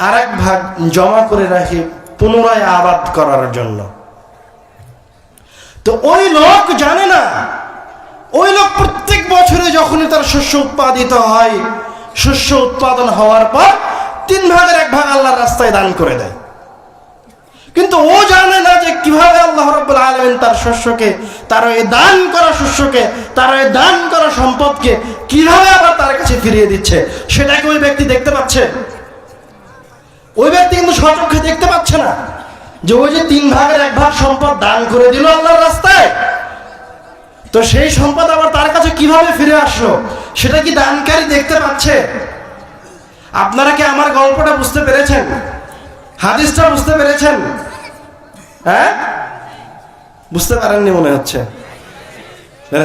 আর 1 ভাগ জমা করে রাখি পুনরায় আবাদ করার জন্য। তো ওই লোক জানে না, ওই লোক প্রত্যেক বছরে যখনই তার শস্য উৎপাদিত হয়, শস্য উৎপাদন হওয়ার পর 3 ভাগের 1 ভাগ আল্লাহর রাস্তায় দান করে দেয়। কিন্তু ও জানে না যে কিভাবে আল্লাহ রাব্বুল আলামিন তার শস্যকে, তার এই দান করা শস্যকে, তার এই দান করা সম্পদকে কিভাবে আবার তার কাছে ফিরিয়ে দিচ্ছে। সেটাকে ওই ব্যক্তি দেখতে পাচ্ছে? ওই ব্যক্তি কিন্তু সচক্ষে দেখতে পাচ্ছে না যে ওই যে 3 ভাগের 1 ভাগ সম্পদ দান করে দিল আল্লাহর রাস্তায়, তো সেই সম্পদ আবার তার কাছে কিভাবে ফিরে আসলো, সেটা কি দানকারী দেখতে পাচ্ছে? আপনারা কি আমার গল্পটা বুঝতে পেরেছেন? হাদিসটা বুঝতে পেরেছেন? হ্যাঁ, বুঝতে পারেননি মনে হচ্ছে।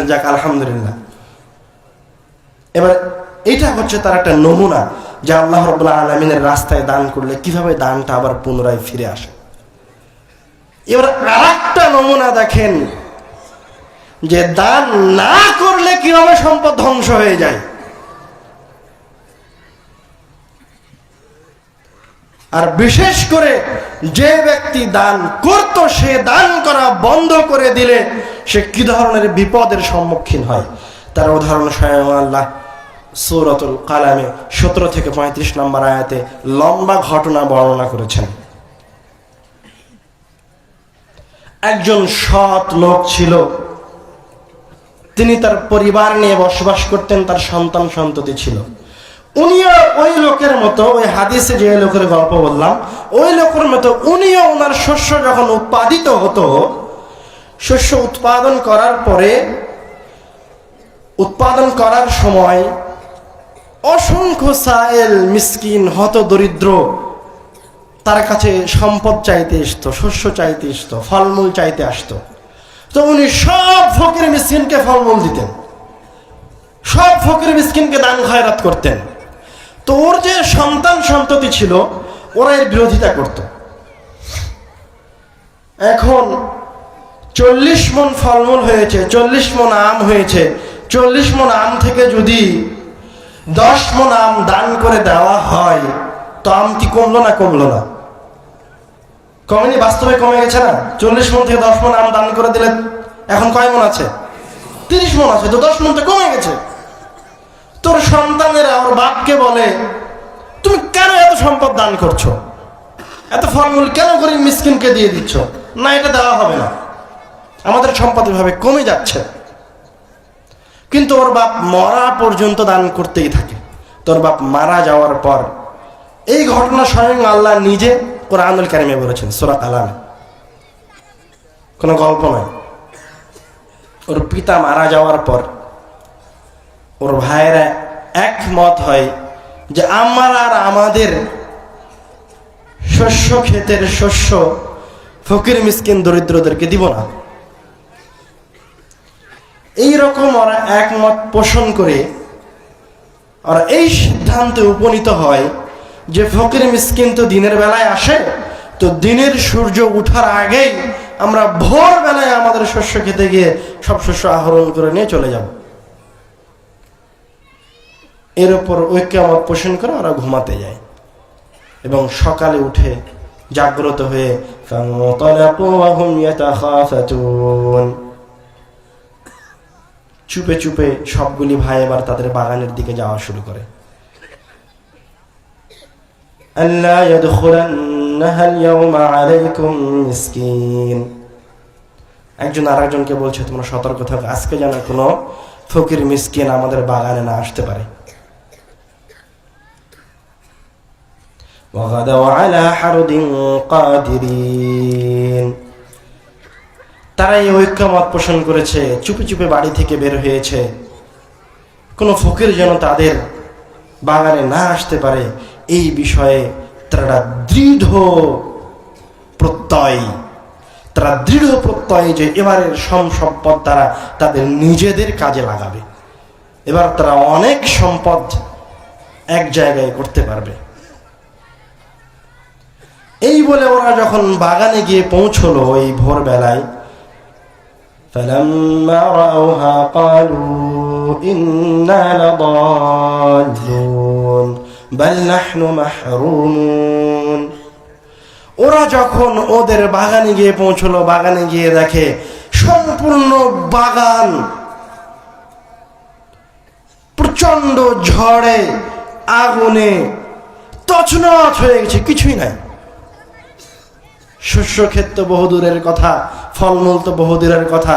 যাক, আলহামদুলিল্লাহ। এবার এটা হচ্ছে তার একটা নমুনা যে আল্লাহ রাব্বুল আলামিনের রাস্তায় দান করলে কিভাবে দানটা আবার পুনরায় ফিরে আসে। এবার আরেকটা নমুনা দেখেন যে দান না করলে কিভাবে সম্পদ ধ্বংস হয়ে যায়। আর বিশেষ করে যে ব্যক্তি দান করত, সে দান করা বন্ধ করে দিলে সে কি ধরনের বিপদের সম্মুখীন হয়, তার উদাহরণ স্বয়ং আল্লাহ সূরাতুল কালামে 17 থেকে 35 নম্বর আয়াতে লম্বা ঘটনা বর্ণনা করেছেন। একজন সৎ লোক ছিল, তিনি তার পরিবার নিয়ে বসবাস করতেন, তার সন্তান সন্ততি ছিল। উনিও ওই লোকের মতো, ওই হাদিসে যে লোকের গল্প বললাম, ওই লোকের মতো উনিও ওনার শস্য যখন উৎপাদিত হতো, শস্য উৎপাদন করার পরে, উৎপাদন করার সময় অসংখ্য সায়েল, মিসকিন, হত দরিদ্র তার কাছে সম্পদ চাইতে আসতো, শস্য চাইতে আসতো, ফলমূল চাইতে আসতো। তো উনি সব ফকির মিসকিনকে ফলমূল দিতেন, সব ফকির মিসকিনকে দান খয়রাত করতেন। তো ওর যে সন্তান সন্ততি ছিল, ওরা এর বিরোধিতা করত। এখন 40 মণ ফলমূল হয়েছে, 40 মণ আম হয়েছে, 40 মণ আম থেকে যদি 10 মণ আম দান করে দেওয়া হয়, তো আম কি কমলো না? কমলো না? কমেনি? বাস্তবে কমে গেছে না? 40 মণ থেকে 10 মণ আম দান করে দিলে এখন কয় মণ আছে? 30 মণ আছে, তো 10 মণ তো কমে গেছে। তোর সন্তানেরা ওর বাপকে বলে, তুমি কেন এত সম্পদ দান করছো, এত ফলমূল কেন গরিব মিসকিনকে দিয়ে দিচ্ছ? না, এটা দেওয়া হবে না, আমাদের সম্পদ এভাবে কমে যাচ্ছে। কিন্তু ওর বাপ মরা পর্যন্ত দান করতেই থাকে। তোর বাপ মারা যাওয়ার পর এই ঘটনা স্বয়ং আল্লাহ নিজে কোরআনুল কারিমে বলেছেন, সূরা কালামে, কোনো গল্প নয়। ওর পিতা মারা যাওয়ার পর ওর ভাইয়েরা একমত হয় যে আমার আর আমাদের শস্য ক্ষেতের শস্য ফকির মিসকিন দরিদ্রদেরকে দিব না। এইরকম ওরা একমত পোষণ করে ওরা এই সিদ্ধান্তে উপনীত হয় যে ফকির মিসকিন তো দিনের বেলায় আসে, তো দিনের সূর্য উঠার আগেই আমরা ভোর বেলায় আমাদের শস্য খেতে গিয়ে সব শস্য আহরণ করে নিয়ে চলে যাব। এর উপর ঐক্যমত পোষণ করে ওরা ঘুমাতে যায় এবং সকালে উঠে জাগ্রত হয়ে চুপে চুপে সবগুলি ভাই এবার তাদের বাগানের দিকে যাওয়া শুরু করে। আল্লা ইয়াদখুলান্নাহা আল-ইয়াওমা আলাইকুম মিসকিন। একজন আরেকজনকে বলছে, তোমরা সতর্ক থাকো, আজকে যেন কোনো ফকির মিসকিন আমাদের বাগানে না আসতে পারে। وغدوا على حرد قادرين। তারা এই ঐক্যমত পোষণ করেছে, চুপে চুপে বাড়ি থেকে বের হয়েছে, কোনো ফকির যেন তাদের বাগানে না আসতে পারে এই বিষয়ে তারা দৃঢ় প্রত্যয় যে এবারের সম্পদ তারা তাদের নিজেদের কাজে লাগাবে। এবার তারা অনেক সম্পদ এক জায়গায় করতে পারবে। এই বলে ওরা যখন বাগানে গিয়ে পৌঁছলো ওই ভোরবেলায়, فَلَمَّا رَأَوْهَا قَالُوا إِنَّا لَضَالُّونَ بَلْ نَحْنُ مَحْرُومُونَ। ওরা যখন ওদের বাগানে গিয়ে পৌঁছলো, বাগানে গিয়ে দেখে সম্পূর্ণ বাগান প্রচন্ড ঝড়ে আগুনে তছনছ হয়ে গেছে, কিছুই নাই। শস্য ক্ষেত তো বহুদূরের কথা, ফলমূল তো বহুদূরের কথা,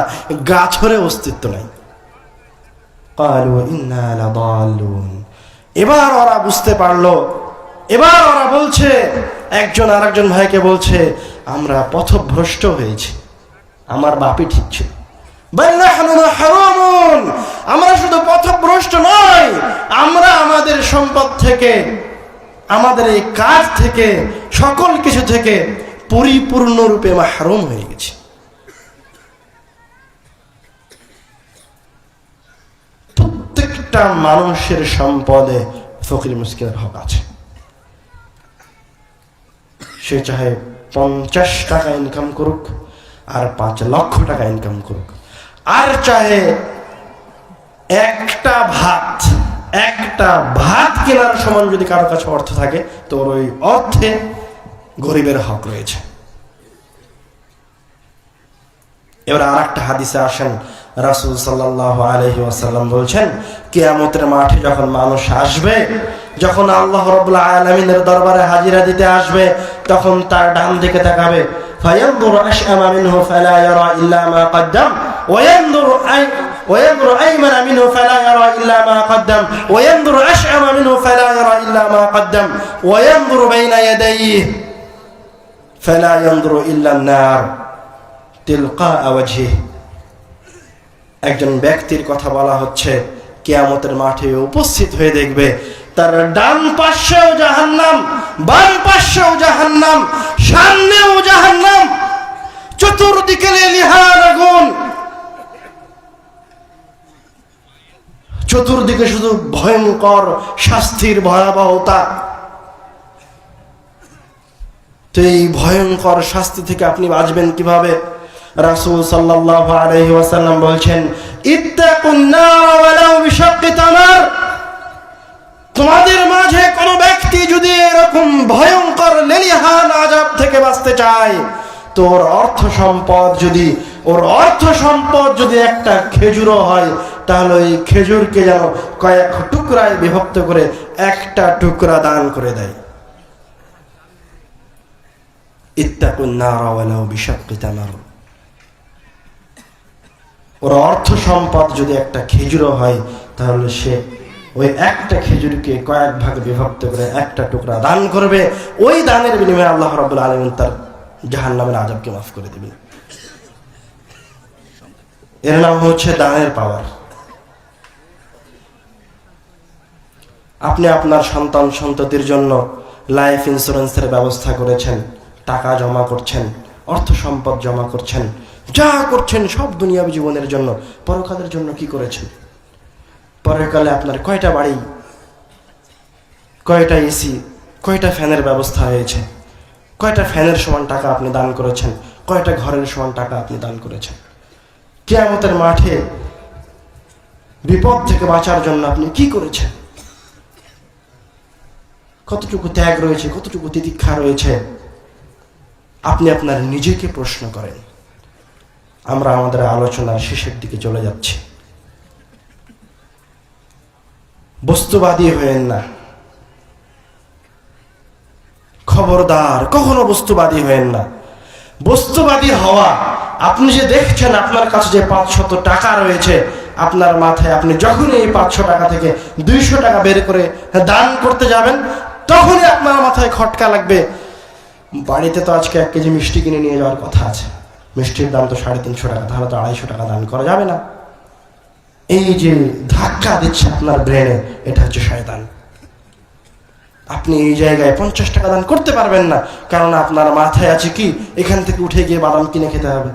গাছের অস্তিত্ব নাই। ক্বালু ইন্না লাদাল্লুন। এবার ওরা বুঝতে পারলো, এবার ওরা বলছে, একজন আরেকজন ভাইকে বলছে, আমরা পথভ্রষ্ট হয়েছি, আমার বাপই ঠিক ছিল। বাল নাহনু মাহরুমুন। আমরা শুধু পথভ্রষ্ট নয়, আমরা আমাদের সম্পদ থেকে, আমাদের এই কাজ থেকে, সকল কিছু থেকে পরিপূর্ণরূপে মাহরুম হয়ে গেছে। প্রত্যেকটা মানুষের সম্পদে ফকির মিসকিনের হক আছে। সে চাহে 50 টাকা ইনকাম করুক আর 5 লক্ষ টাকা ইনকাম করুক, আর চাহে একটা ভাত কেনার সমান যদি কারো কাছে অর্থ থাকে, তো ওই অর্থে গরিবের হক রয়েছে। এবার আরেকটা হাদিসে আসেন, রাসূল সাল্লাল্লাহু আলাইহি ওয়াসাল্লাম বলছেন, কিয়ামতের মাঠে যখন মানুষ আসবে, যখন আল্লাহ রাব্বুল আলামিনের দরবারে হাজিরা দিতে আসবে, তখন তার ডান দিকে তাকাবে, ফায়ানযুরু আশআমা মিনহু ফালা ইয়ারা ইল্লা মা কদ্দাম وينظر أيمن منه فلا يرى إلا ما قدم وينظر أشأم منه فلا يرى إلا ما قدم وينظر بين يديه فلا ينظر إلا النار تلقاء وجهه। একজন ব্যক্তির কথা বলা হচ্ছে, কিয়ামতের মাঠে উপস্থিত হয়ে দেখবে তার ডান পাশেও জাহান্নাম, বাম পাশেও জাহান্নাম, সামনেও জাহান্নাম, চতুর্দিকে লেলিহান আগুন, চতুর্দিকে শুধু ভয়ঙ্কর শাস্তির ভয়াবহতা। তো এই ভয়ঙ্কর শাস্তি থেকে আপনি বাঁচবেন কিভাবে? রাসূল সাল্লাল্লাহু আলাইহি ওয়াসাল্লাম বলছেন, ইত্তাকুন নার ওয়ালাউ বিশাক্কি তামার। তোমাদের মাঝে কোন ব্যক্তি যদি এরকম ভয়ঙ্কর লেলিহান আযাব থেকে বাঁচতে চায়, তোর অর্থ সম্পদ যদি একটা খেজুরও হয়, তাহলে ওই খেজুরকে যেন কয়েক টুকরায় বিভক্ত করে একটা টুকরা দান করে দেয়। ইত্তাকুন নার ওয়ালাউ বিশাক্কি তামার। ওর অর্থ সম্পদ যদি একটা খেজুরও হয়, তাহলে সে ওই একটা খেজুরকে কয়েক ভাগে বিভক্ত করে একটা টুকরা দান করবে। ওই দানের বিনিময়ে আল্লাহ রাব্বুল আলামিন তার জাহান্নামের আযাবকে মাফ করে দিবেন। এর নাম হচ্ছে দানের পাওয়ার। আপনি আপনার সন্তান সন্ততির জন্য লাইফ ইন্স্যুরেন্সের ব্যবস্থা করেছেন, টাকা জমা করছেন, অর্থ সম্পদ জমা করছেন, যা করছেন সব দুনিয়াবী জীবনের জন্য। পরকালের জন্য কি করেছেন? পরকালে আপনার কয়টা বাড়ি, কয়টা এসি, কয়টা ফ্যানের ব্যবস্থা হয়েছে? কয়টা ফ্যানের সমান টাকা আপনি দান করেছেন? কয়টা ঘরের সমান টাকা আপনি দান করেছেন? কিয়ামতের মাঠে বিপদ থেকে বাঁচার জন্য আপনি কি করেছেন? কতটুকু ত্যাগ রয়েছে, কতটুকু তিতিক্ষা রয়েছে? আপনি আপনার নিজেকে প্রশ্ন করেন। আমরা আমাদের আলোচনার শেষের দিকে চলে যাচ্ছি। বস্তুবাদী হয়েন না, খবরদার, কখনো বস্তুবাদী হয়েন না। বস্তুবাদী হওয়া, আপনি যে দেখছেন আপনার কাছে যে 500 টাকা রয়েছে, আপনার মাথায় আপনি যখনই এই 500 টাকা থেকে 200 টাকা বের করে দান করতে যাবেন, তখনই আপনার মাথায় খটকা লাগবে, বাড়িতে তো আজকে 1 কেজি মিষ্টি কিনে নিয়ে যাওয়ার কথা আছে, মিষ্টির দাম তো 350 টাকা, তাহলে তো 250 টাকা দান করা যাবে না। এই যে ধাক্কা দিচ্ছে আপনার ব্রেনে, এটা হচ্ছে শয়তান। আপনি এই জায়গায় 50 টাকা দান করতে পারবেন না, কারণ আপনার মাথায় আছে কি এখান থেকে উঠে গিয়ে বাদাম কিনে খেতে হবে।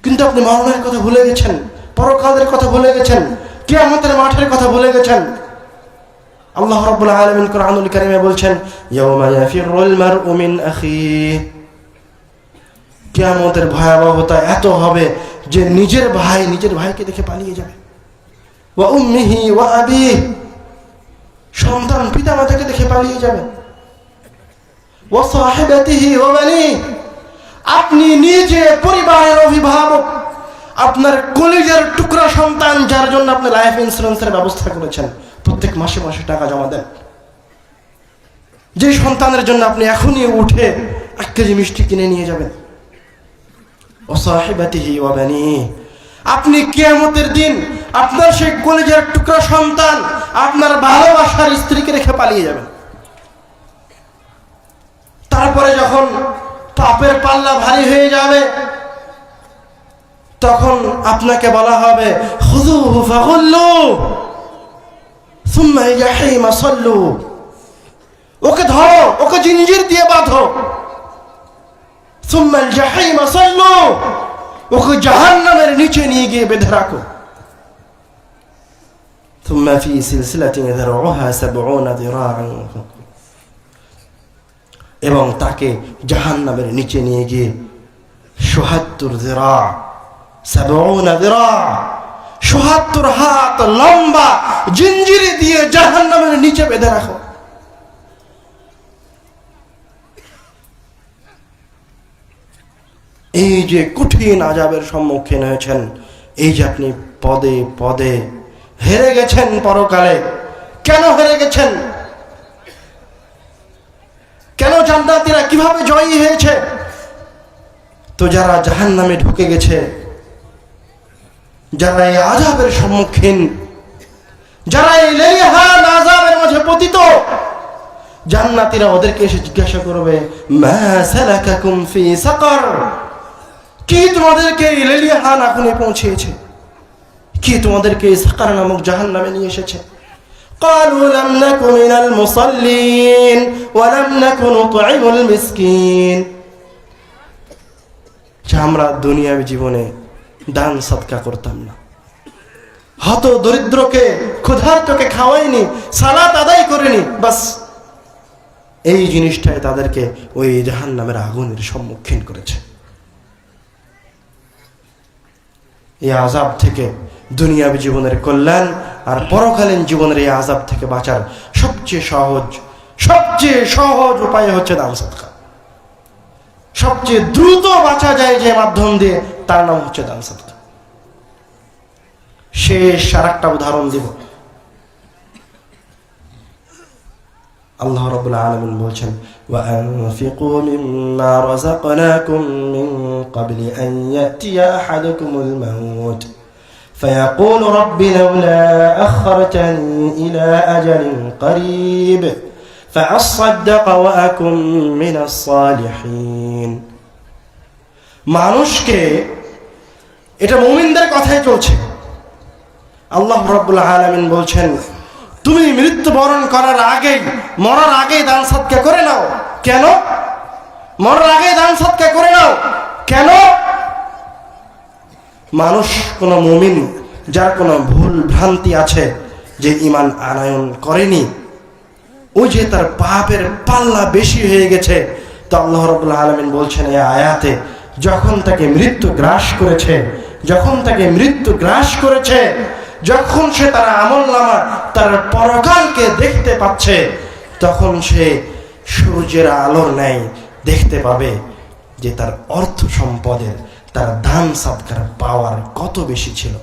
কিন্তু আপনি মরণের কথা ভুলে গেছেন, পরকালের কথা ভুলে গেছেন, কিয়ামতের মাঠের কথা ভুলে গেছেন। আল্লাহ রাব্বুল আলামিন কোরআনুল কারীমে বলছেন, ইয়াউমা ইয়াফিরুল মারউ মিন আখিহি। কিয়ামতের ভয়াবহতা এত হবে যে নিজের ভাইকে দেখে পালিয়ে যাবে। ওয়া উম্মিহি ওয়া আবিহি, সন্তান পিতামাতাকে দেখে পালিয়ে যাবে। ওয়া সাহিবাতিহি ওয়া বানিহি, আপনি নিজে পরিবারের অভিভাবক, আপনার কলিজার টুকরা সন্তান যার জন্য আপনি লাইফ ইন্স্যুরেন্সের ব্যবস্থা করেছেন, প্রত্যেক মাসে মাসে টাকা জমা দেন, যে সন্তানের জন্য আপনি এখনই উঠে 1 কেজি মিষ্টি কিনে নিয়ে যাবেন। ওয়া সাহিবাতিহি ওয়া বানিহি, আপনি কিয়ামতের দিন আপনার সেই কলিজার টুকরা সন্তান, আপনার ভালোবাসার স্ত্রীকে রেখে পালিয়ে যাবেন। তারপরে যখন পাপের পাল্লা ভারী হয়ে যাবে, তখন আপনাকে বলা হবে, খুযুহু ফাগুল্লু সুম্মা জাহিমা সাল্লু, ওকে ধরো, ওকে জিঞ্জির দিয়ে বাঁধো, সুম্মা জাহিমা সাল্লু, ওকে জাহান্নামের নিচে নিয়ে গিয়ে বেঁধে রাখো। সুম্মা ফি সিলসিলাতিন যারউহা 70 যিরাআন, এবং তাকে জাহান্নামের নিচে নিয়ে গিয়ে ৭৭ যিরা, 70 যিরা, ৭৭ হাত লম্বা জিঞ্জিরে দিয়ে জাহান্নামের নিচে বেঁধে রাখো। এই যে কঠিন আযাবের সম্মুখীন হয়েছেন, এই যে আপনি পদে পদে হেরে গেছেন পরকালে, কেন হেরে গেছেন? কেন জান্নাতীরা কিভাবে জয়ী হয়েছে? তো যারা জাহান্নামে ঢুকে গেছে, যারা এই আযাবের সম্মুখীন, যারা এই লেলিহান আযাবের মাঝে পতিত, জান্নাতীরা ওদেরকে এসে জিজ্ঞাসা করবে, মা সালাকাকুম ফি সাকার, কি তোমাদেরকে এই লেলিহান আগুনে পৌঁছেছে, কি তোমাদেরকে এই সাকার নামক জাহান্নামে নিয়ে এসেছে? قالوا لم نكن من المصلين ولم نكن نطعم المسكين, আমরা দুনিয়াবী জীবনে দান সদকা করতাম না, হত দরিদ্রকে ক্ষুধার্তকে খাওয়াইনি, সালাত আদায় করিনি, বাস এই জিনিসটাই তাদেরকে ওই জাহান্নামের আগুনের সম্মুখীন করেছে। এই আযাব থেকে, দুনিয়াবী জীবনের কল্যাণ আর পরকালীন জীবনের এই আযাব থেকে বাঁচার সবচেয়ে সহজ উপায় হচ্ছে দান সাদকা। সবচেয়ে দ্রুত বাঁচা যায় যে মাধ্যম দিয়ে, তার নাম হচ্ছে দান সাদকা। শেষ আরেকটা উদাহরণ দিব। আল্লাহ রাব্বুল আলামিন বলছেন, ওয়া আনফিকু মিম্মা রাযাকনাকুম মিন ক্বাবলি আন ইয়াতিয়া আহাদাকুমুল মাউত ফায়াকুলু রাব্বি লাউলা আখখারতানি ইলা আজালিন করিব ফাআসাদদাক ওয়া আকুম মিনাস সালিহিন। মানুষকে, এটা মুমিনদের কথাই চলছে। আল্লাহ রাব্বুল আলামিন বলছেন, তুমি মৃত্যুবরণ করার আগেই, মরার আগেই দান সদকা করে নাও। কেন? মরার আগেই দান সদকা করে নাও কেন? মানুষ, কোন মুমিন যার কোনো ভুল ভ্রান্তি আছে, যে ঈমান আনয়ন করেনি, ওই যে তার পাপের পাল্লা বেশি হয়ে গেছে, তো আল্লাহ রাব্বুল আলামিন বলছেন এই আয়াতে, যখন তাকে মৃত্যু গ্রাস করেছে, যখন সে তার আমলনামা, তার পরকালকে দেখতে পাচ্ছে, তখন সে সূর্যের আলোর ন্যায় দেখতে পাবে যে তার অর্থ সম্পদের, তার দান সাদকার পাওয়ার কত বেশি ছিল।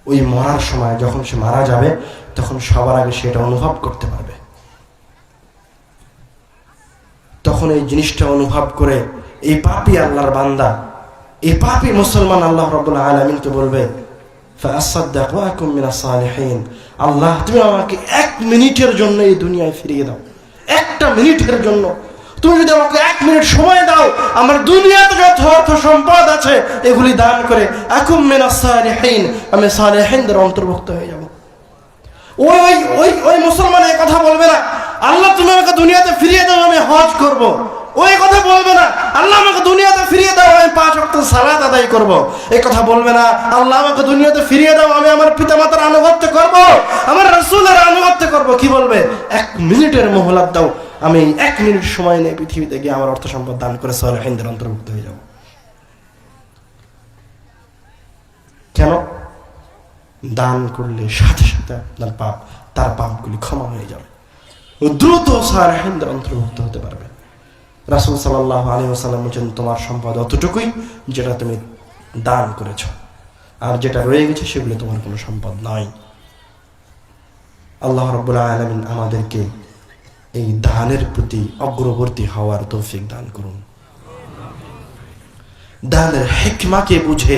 ওই মরার সময় যখন সে মারা যাবে, তখন সবার আগে সেটা অনুভব করতে পারবে। তখন এই জিনিসটা অনুভব করে এই পাপী আল্লাহর বান্দা, এই পাপী মুসলমান আল্লাহ রাব্বুল আলামিনকে বলবে, ফাআসাদদাক ওয়া আকুম মিনাস সালিহিন। আল্লাহ, তুমি আমাকে 1 মিনিটের জন্য এই দুনিয়ায় ফিরিয়ে দাও। 1টা মিনিটের জন্য তুমি যদি আমাকে 1 মিনিট সময় দাও, আমার দুনিয়াতে যত অর্থ সম্পদ আছে এগুলি দান করে আকুম মিনাস সালিহিন, আমি সালিহিনদের অন্তর্ভুক্ত হয়ে যাব। ওই মুসলমান এই কথা বলবে না, আল্লাহ তুমি আমাকে দুনিয়াতে ফিরিয়ে দাও, আমি হজ করব। ওই কথা বলবে না, আল্লাহ আমাকে দুনিয়াতে ফিরিয়ে দাও, আমি 5 ওয়াক্ত সালাত আদায় করব। এই কথা বলবে না, আল্লাহ আমাকে দুনিয়াতে ফিরিয়ে দাও, আমি আমার পিতামাতার আনুগত্য করব, আমার রাসূলের আনুগত্য করব। কি বলবে? 1 মিনিটের মোহলত দাও, আমি 1 মিনিট সময় নিয়ে পৃথিবীতে গিয়ে আমার অর্থ সম্পদ দান করে সালিহিনদের অন্তর্ভুক্ত হয়ে যাব। কেন? দান করলে সাথে সাথে তার পাপগুলি ক্ষমা হয়ে যাবে, দ্রুত সালিহিনদের অন্তর্ভুক্ত হতে পারবে। রাসূল সাল্লাল্লাহু আলাইহি ওয়াসাল্লাম বলেছেন, তোমার সম্পদ অতটুকুই যেটা তুমি দান করেছ, আর যেটা রয়ে গেছে সেগুলো তোমার কোনো সম্পদ নয়। আল্লাহ রাব্বুল আলামিন আমাদেরকে এই দানের প্রতি অগ্রবর্তী হওয়ার তৌফিক দান করুন। দানের হিকমাকে বুঝে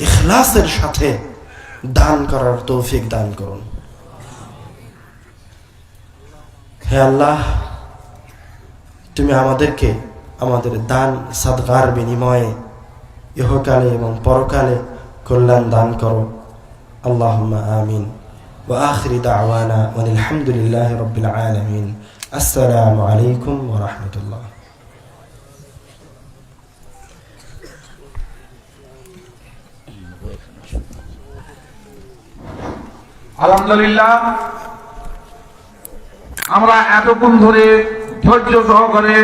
ইখলাসের সাথে দান করার তৌফিক দান করুন। হে আল্লাহ, তুমি আমাদেরকে আমাদের দান সাদকার বিনিময়ে ইহকালে এবং পরকালে কল্যাণ দান করো। আল্লাহুম্মা আমিন। ওয়া আখিরি দাওয়ানা ওয়াল হামদুলিল্লাহি রাব্বিল আলামিন। আসসালামু আলাইকুম ওয়া রাহমাতুল্লাহ। আলহামদুলিল্লাহ, আমরা এতক্ষণ ধরে ধৈর্য সহকারে